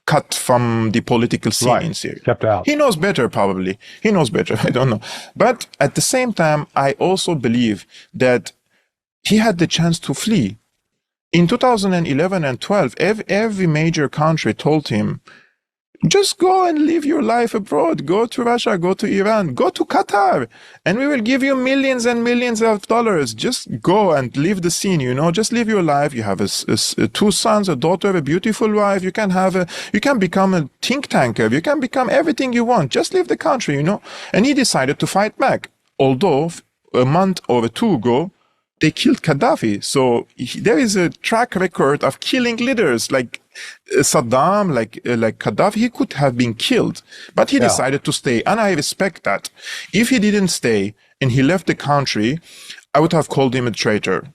cut from the political scene in Syria. Kept out. He knows better, probably. He knows better. I don't know. But at the same time, I also believe that he had the chance to flee. In 2011 and 12, every major country told him, just go and live your life abroad. Go to Russia, go to Iran, go to Qatar, and we will give you millions and millions of dollars. Just go and live the scene, just live your life. You have two sons, a daughter, a beautiful wife. You can become a think tanker. You can become everything you want. Just leave the country, And he decided to fight back. Although a month or two ago, they killed Gaddafi. So there is a track record of killing leaders like Saddam, like Gaddafi. He could have been killed, but he decided to stay. And I respect that. If he didn't stay and he left the country, I would have called him a traitor.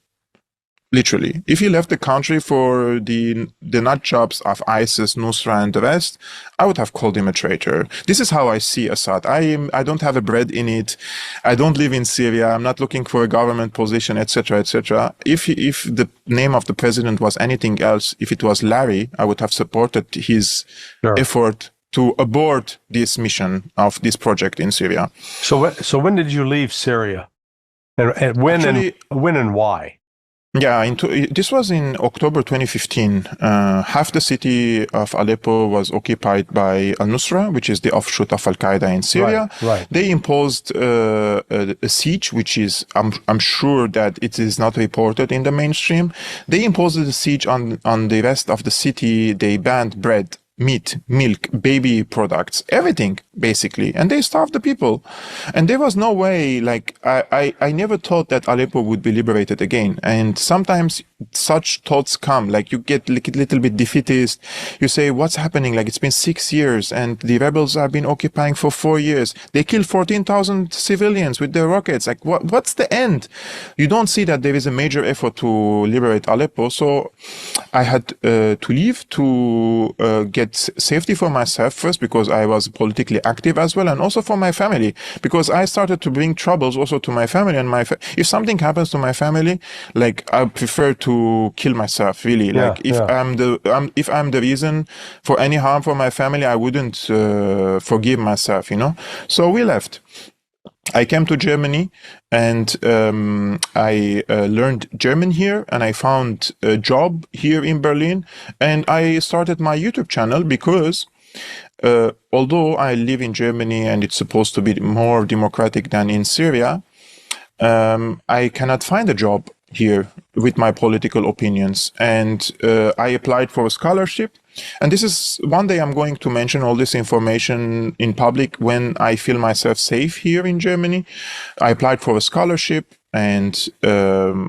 Literally. If he left the country for the nut jobs of ISIS, Nusra, and the rest, I would have called him a traitor. This is how I see Assad. I don't have a bread in it. I don't live in Syria. I'm not looking for a government position, etc., etc. If the name of the president was anything else, if it was Larry, I would have supported his effort to abort this mission of this project in Syria. So when did you leave Syria, and when? Actually, and when and why? Yeah, this was in October 2015. Half the city of Aleppo was occupied by al-Nusra, which is the offshoot of Al-Qaeda in Syria. Right. They imposed a siege, which is, I'm sure that it is not reported in the mainstream. They imposed a siege on the rest of the city. They banned bread, meat, milk, baby products, everything, basically. And they starved the people. And there was no way, I never thought that Aleppo would be liberated again. And sometimes such thoughts come, you get a little bit defeatist. You say, what's happening? It's been 6 years and the rebels have been occupying for 4 years. They killed 14,000 civilians with their rockets. What's the end? You don't see that there is a major effort to liberate Aleppo. So I had to leave to get safety for myself first, because I was politically active as well, and also for my family, because I started to bring troubles also to my family. And if something happens to my family, I prefer to kill myself, really. If I'm the reason for any harm for my family, I wouldn't forgive myself, So we left. I came to Germany and I learned German here, and I found a job here in Berlin, and I started my YouTube channel because although I live in Germany and it's supposed to be more democratic than in Syria, I cannot find a job here with my political opinions. And I applied for a scholarship. And this is one day I'm going to mention all this information in public when I feel myself safe here in Germany. I applied for a scholarship. And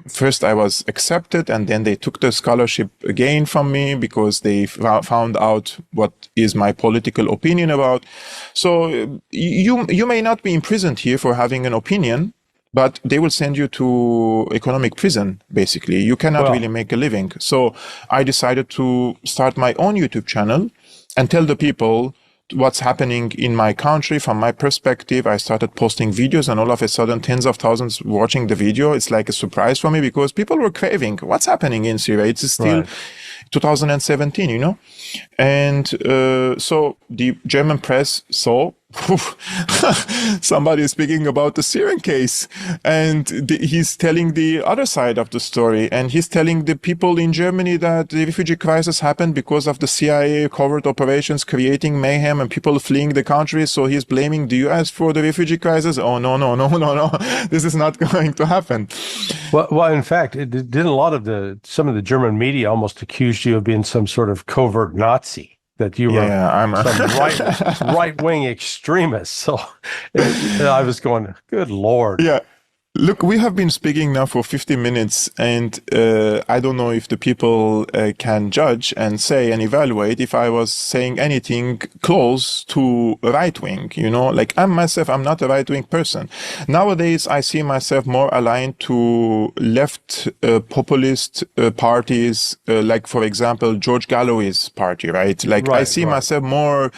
first I was accepted, and then they took the scholarship again from me because they found out what is my political opinion about. So you may not be imprisoned here for having an opinion, but they will send you to economic prison, basically. You cannot really make a living. So I decided to start my own YouTube channel and tell the people what's happening in my country from my perspective. I started posting videos, and all of a sudden tens of thousands watching the video. It's like a surprise for me because people were craving what's happening in Syria. It's still 2017, you know? And so the German press saw somebody is speaking about the Syrian case, and he's telling the other side of the story, and he's telling the people in Germany that the refugee crisis happened because of the CIA covert operations creating mayhem and people fleeing the country. So he's blaming the US for the refugee crisis. Oh, no. This is not going to happen. Well, in fact, didn't some of the German media almost accused you of being some sort of covert Nazi? That you were some right-wing extremist. So I was going, good Lord. Yeah. Look, we have been speaking now for 50 minutes, and I don't know if the people can judge and say and evaluate if I was saying anything close to right-wing, you know, like I'm not a right-wing person. Nowadays, I see myself more aligned to left populist parties, like, for example, George Galloway's party, right? Like I see myself more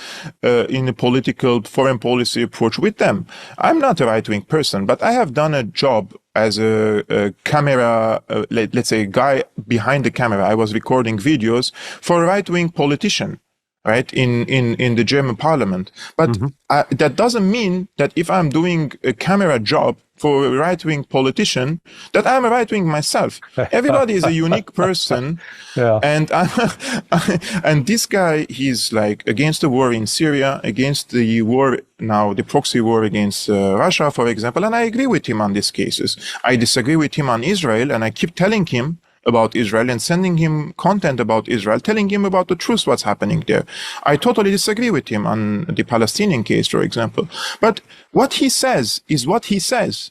in a political foreign policy approach with them. I'm not a right-wing person, but I have done a job as a camera, let's say, guy behind the camera. I was recording videos for a right-wing politician, right, in the German parliament. But that doesn't mean that if I'm doing a camera job for a right-wing politician, that I'm a right-wing myself. Everybody is a unique person. And and this guy, he's like against the war in Syria, against the war now, the proxy war against Russia, for example. And I agree with him on these cases. I disagree with him on Israel, and I keep telling him about Israel and sending him content about Israel, telling him about the truth, what's happening there. I totally disagree with him on the Palestinian case, for example. But what he says is what he says.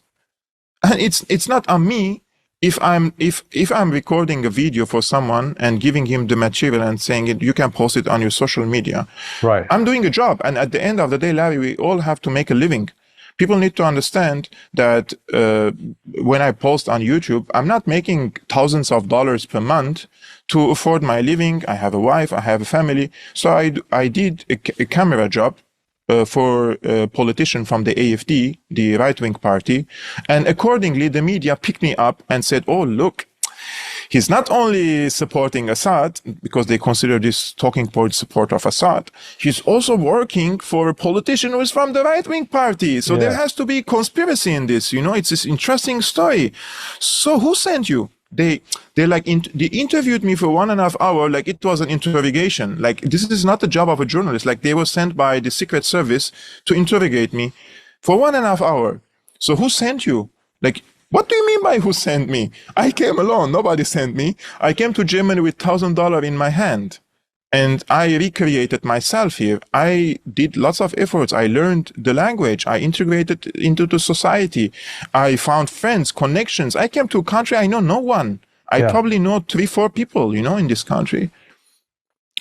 And it's not on me if I'm recording a video for someone and giving him the material and saying you can post it on your social media. Right. I'm doing a job. And at the end of the day, Larry, we all have to make a living. People need to understand that when I post on YouTube, I'm not making thousands of dollars per month to afford my living. I have a wife, I have a family. So I did a camera job for a politician from the AfD, the right-wing party. And accordingly, the media picked me up and said, oh, look, he's not only supporting Assad, because they consider this talking point support of Assad, he's also working for a politician who is from the right-wing party. So there has to be conspiracy in this, you know, it's this interesting story. So who sent you? They interviewed me for 1.5 hours, like it was an interrogation. Like this is not the job of a journalist. Like they were sent by the Secret Service to interrogate me for 1.5 hours. So who sent you? Like, what do you mean by who sent me? I came alone. Nobody sent me. I came to Germany with $1,000 in my hand. And I recreated myself here. I did lots of efforts. I learned the language. I integrated into the society. I found friends, connections. I came to a country I know no one. I probably know 3-4 people, you know, in this country.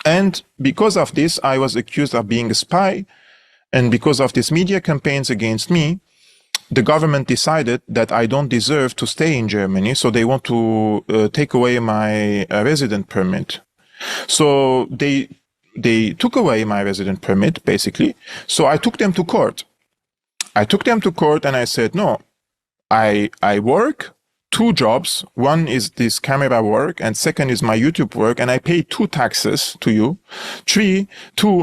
And because of this, I was accused of being a spy. And because of these media campaigns against me, the government decided that I don't deserve to stay in Germany. So they want to take away my resident permit. So they took away my resident permit, basically. So I took them to court. And I said, no, I work 2 jobs. One is this camera work, and second is my YouTube work, and I pay 2 taxes to you. 2,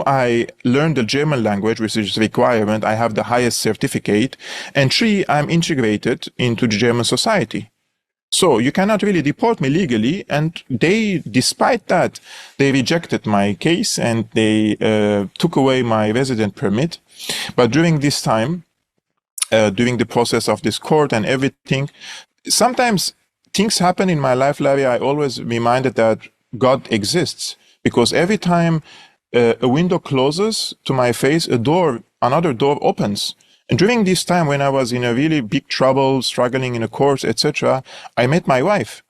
I learned the German language, which is a requirement. I have the highest certificate. And 3, I'm integrated into the German society. So you cannot really deport me legally. And they, despite that, they rejected my case and they took away my resident permit. But during this time, during the process of this court and everything, sometimes things happen in my life, Larry. I always reminded that God exists, because every time a window closes to my face, another door opens. And during this time, when I was in a really big trouble, struggling in a course, etc., I met my wife.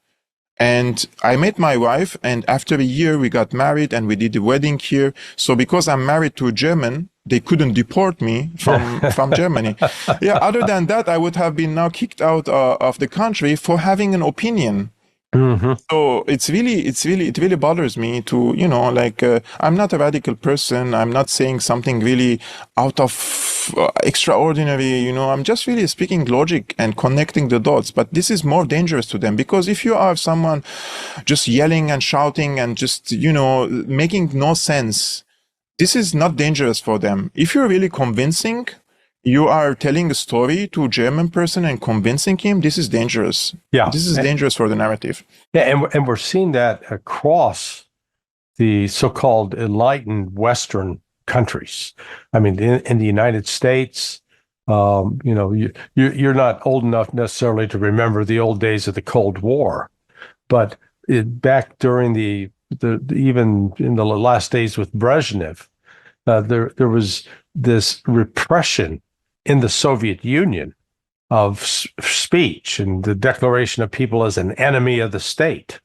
And after a year, we got married and we did the wedding here. So because I'm married to a German, they couldn't deport me from Germany. Yeah. Other than that, I would have been now kicked out of the country for having an opinion. Mm-hmm. So it really bothers me to, I'm not a radical person. I'm not saying something really out of extraordinary, I'm just really speaking logic and connecting the dots. But this is more dangerous to them, because if you are someone just yelling and shouting and just, making no sense, this is not dangerous for them. If you're really convincing, you are telling a story to a German person and convincing him, this is dangerous. Yeah. This is dangerous for the narrative. Yeah, and we're seeing that across the so-called enlightened Western countries. I mean, in the United States, you're not old enough necessarily to remember the old days of the Cold War, but back during the even in the last days with Brezhnev, there was this repression in the Soviet Union of speech and the declaration of people as an enemy of the state.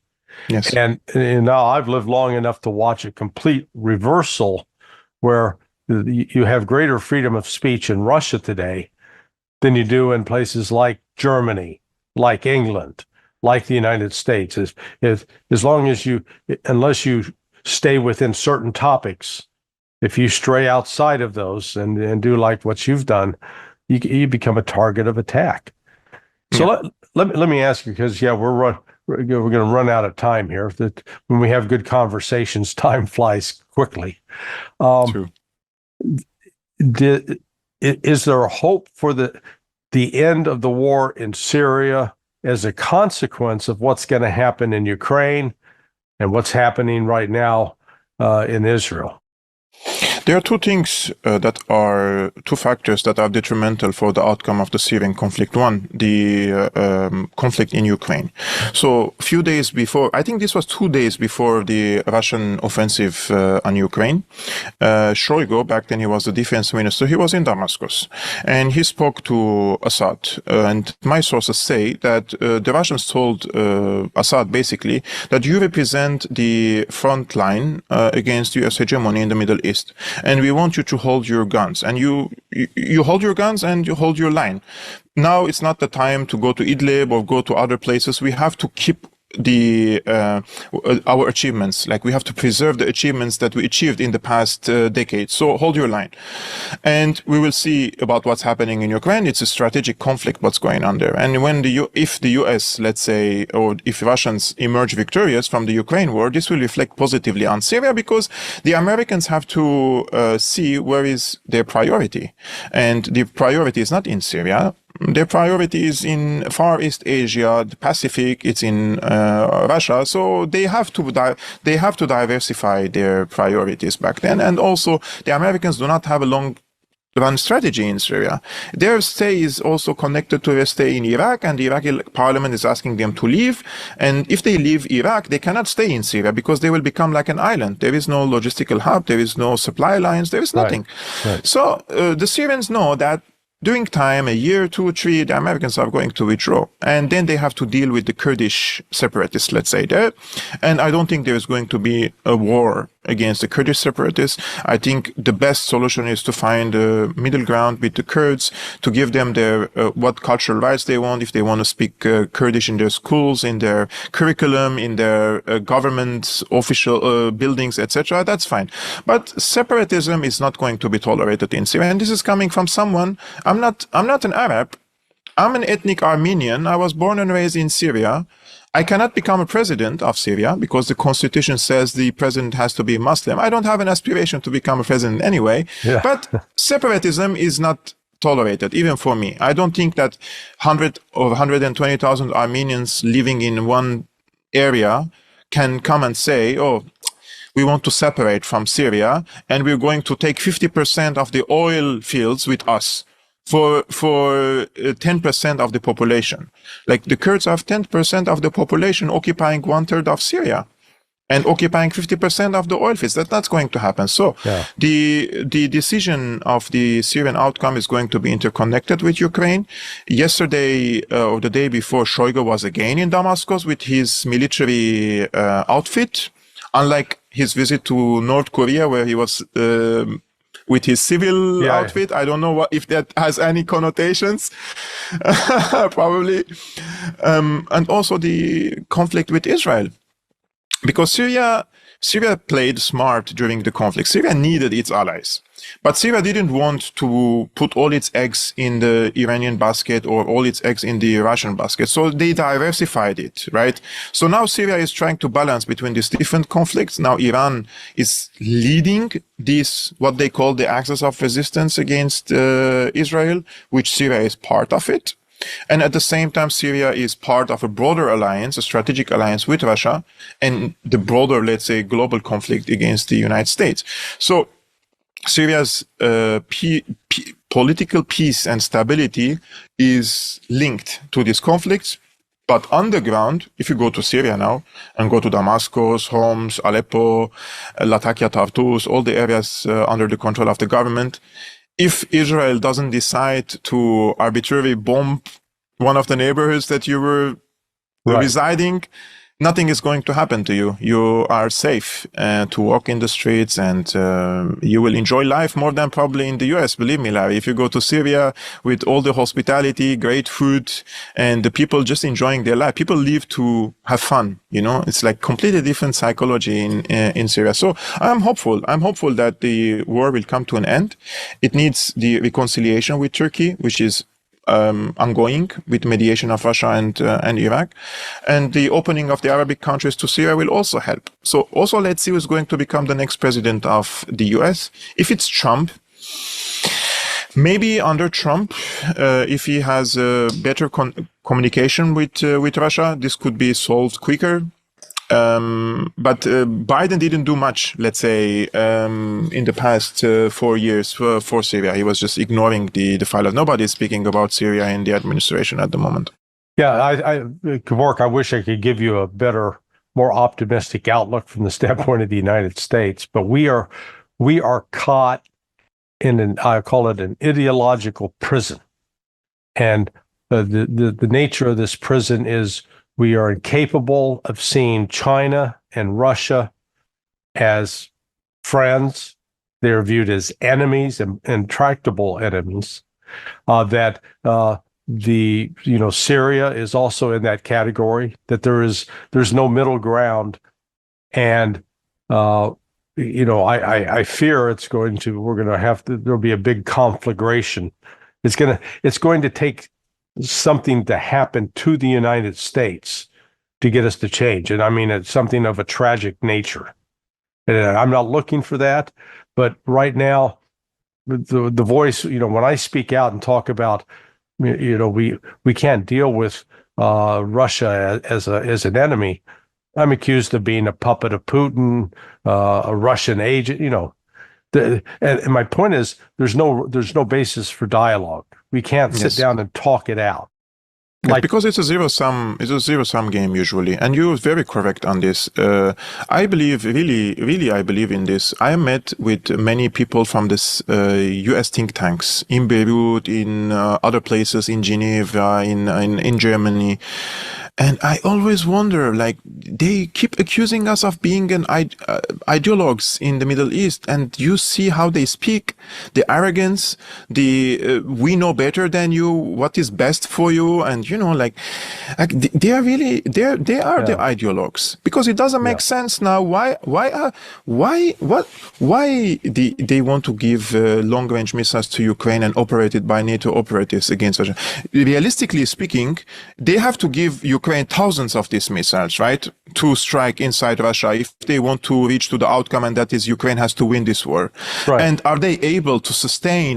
Yes. And now I've lived long enough to watch a complete reversal where you have greater freedom of speech in Russia today than you do in places like Germany, like England, like the United States. As long as unless you stay within certain topics, if you stray outside of those and do like what you've done, you become a target of attack. So let me ask you, because we're going to run out of time here. That when we have good conversations, time flies quickly. True. Is there a hope for the end of the war in Syria as a consequence of what's going to happen in Ukraine and what's happening right now in Israel? There are two factors that are detrimental for the outcome of the Syrian conflict. One, the conflict in Ukraine. So a few days before, I think this was 2 days before the Russian offensive on Ukraine, Shoigu, back then he was the defense minister, he was in Damascus and he spoke to Assad. And my sources say that the Russians told Assad basically that you represent the front line against US hegemony in the Middle East. And we want you to hold your guns, and you hold your guns and you hold your line. Now it's not the time to go to Idlib or go to other places. We have to keep our achievements. Like, we have to preserve the achievements that we achieved in the past decade. So hold your line. And we will see about what's happening in Ukraine. It's a strategic conflict, what's going on there. And if the US, let's say, or if Russians emerge victorious from the Ukraine war, this will reflect positively on Syria, because the Americans have to see where is their priority. And the priority is not in Syria. Their priority is in Far East Asia, the Pacific. It's in Russia. So they have to diversify their priorities back then. And also, the Americans do not have a long-run strategy in Syria. Their stay is also connected to their stay in Iraq, and the Iraqi parliament is asking them to leave. And if they leave Iraq, they cannot stay in Syria, because they will become like an island. There is no logistical hub. There is no supply lines. There is nothing. Right. So the Syrians know that during time, a year, 2, 3, the Americans are going to withdraw. And then they have to deal with the Kurdish separatists, let's say there. And I don't think there's going to be a war against the Kurdish separatists. I think the best solution is to find a middle ground with the Kurds, to give them their what cultural rights they want. If they want to speak Kurdish in their schools, in their curriculum, in their government official buildings, etc., that's fine. But separatism is not going to be tolerated in Syria. And this is coming from someone. I'm not an Arab. I'm an ethnic Armenian. I was born and raised in Syria. I cannot become a president of Syria because the constitution says the president has to be Muslim. I don't have an aspiration to become a president anyway. Yeah. But separatism is not tolerated, even for me. I don't think that 100 or 120,000 Armenians living in one area can come and say, oh, we want to separate from Syria and we're going to take 50% of the oil fields with us for 10% of the population. Like the Kurds have 10% of the population occupying 1/3 of Syria and occupying 50% of the oil fields. That's not going to happen. So the decision of the Syrian outcome is going to be interconnected with Ukraine. Yesterday or the day before, Shoigu was again in Damascus with his military outfit, unlike his visit to North Korea, where he was with his civil outfit. I don't know if that has any connotations, probably. And also the conflict with Israel. Because Syria played smart during the conflict. Syria needed its allies. But Syria didn't want to put all its eggs in the Iranian basket or all its eggs in the Russian basket. So they diversified it, right? So now Syria is trying to balance between these different conflicts. Now Iran is leading this, what they call the axis of resistance against Israel, which Syria is part of it. And at the same time, Syria is part of a broader alliance, a strategic alliance with Russia, and the broader, let's say, global conflict against the United States. So Syria's political peace and stability is linked to these conflicts. But underground, if you go to Syria now and go to Damascus, Homs, Aleppo, Latakia, Tartus, all the areas under the control of the government, if Israel doesn't decide to arbitrarily bomb one of the neighborhoods that you were residing, nothing is going to happen to you. You are safe to walk in the streets and you will enjoy life more than probably in the US. Believe me, Larry, if you go to Syria with all the hospitality, great food, and the people just enjoying their life, people live to have fun. You know, it's like completely different psychology in Syria. So I'm hopeful. I'm hopeful that the war will come to an end. It needs the reconciliation with Turkey, which is ongoing with mediation of Russia and Iraq, and the opening of the Arabic countries to Syria will also help. So also let's see who's going to become the next president of the US. If it's Trump, maybe under Trump, if he has better communication with Russia, this could be solved quicker. But Biden didn't do much, let's say, in the past 4 years for Syria. He was just ignoring the file. Nobody is speaking about Syria in the administration at the moment. Yeah, Kevork, I wish I could give you a better, more optimistic outlook from the standpoint of the United States, but we are caught in I call it an ideological prison. And the nature of this prison is we are incapable of seeing China and Russia as friends. They're viewed as enemies and intractable enemies. Syria is also in that category. That there's no middle ground, and I fear there'll be a big conflagration. It's going to take something to happen to the United States to get us to change. And I mean, it's something of a tragic nature. And I'm not looking for that, but right now, the voice, when I speak out and talk about, we can't deal with Russia as an enemy, I'm accused of being a puppet of Putin, a Russian agent, and my point is there's no basis for dialogue. We can't sit down and talk it out. Because it's a zero-sum game usually, and you're very correct on this. I believe, really, I believe in this. I met with many people from this U.S. think tanks in Beirut, in other places, in Geneva, in Germany. And I always wonder, like, they keep accusing us of being ideologues in the Middle East. And you see how they speak, the arrogance, we know better than you, what is best for you. And, they are the ideologues, because it doesn't make sense now. Why they want to give long-range missiles to Ukraine and operated by NATO operatives against Russia? Realistically speaking, they have to give Ukraine Ukraine thousands of these missiles, right, to strike inside Russia if they want to reach to the outcome, and that is Ukraine has to win this war. Right. And are they able to sustain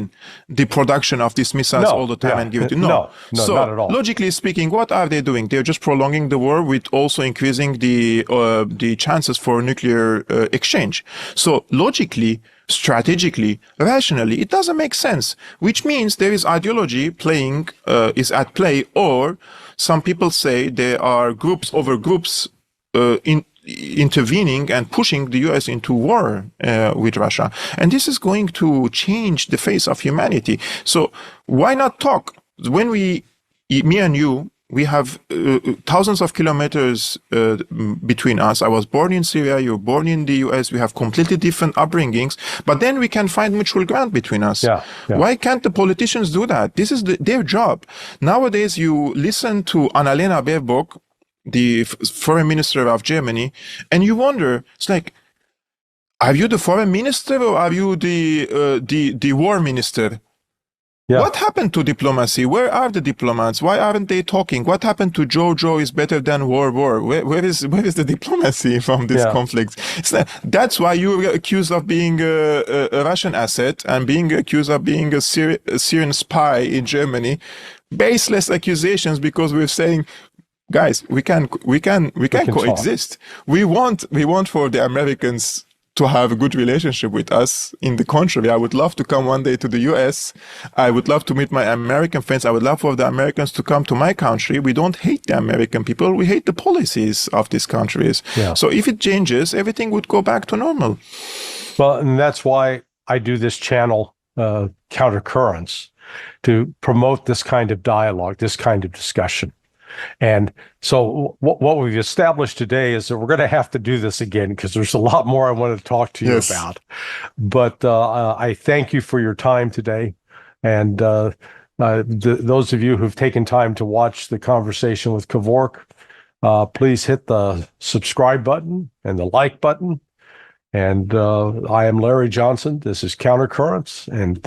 the production of these missiles all the time and give it to? No, so not at all. Logically speaking, what are they doing? They're just prolonging the war with also increasing the chances for nuclear exchange. So logically, strategically, rationally, it doesn't make sense, which means there is ideology is at play, or some people say there are groups over groups intervening and pushing the US into war with Russia. And this is going to change the face of humanity. So why not talk? When me and you, we have thousands of kilometers between us. I was born in Syria, you're born in the US. We have completely different upbringings, but then we can find mutual ground between us. Yeah. Why can't the politicians do that? This is their job. Nowadays, you listen to Annalena Baerbock, the foreign minister of Germany, and you wonder, it's like, are you the foreign minister or are you the war minister? Yeah. What happened to diplomacy? Where are the diplomats? Why aren't they talking? What happened to Jojo is better than war? Where is the diplomacy from this conflict? That's why you were accused of being a Russian asset and being accused of being a Syrian spy in Germany. Baseless accusations, because we're saying, guys, we can coexist. Talk. We want for the Americans to have a good relationship with us. In the contrary, I would love to come one day to the US. I would love to meet my American friends. I would love for the Americans to come to my country. We don't hate the American people. We hate the policies of these countries. Yeah. So if it changes, everything would go back to normal. Well, and that's why I do this channel, Countercurrents, to promote this kind of dialogue, this kind of discussion. And so what we've established today is that we're going to have to do this again, because there's a lot more I want to talk to you about. But I thank you for your time today. And those of you who've taken time to watch the conversation with Kevork, please hit the subscribe button and the like button. And I am Larry Johnson. This is Countercurrents. And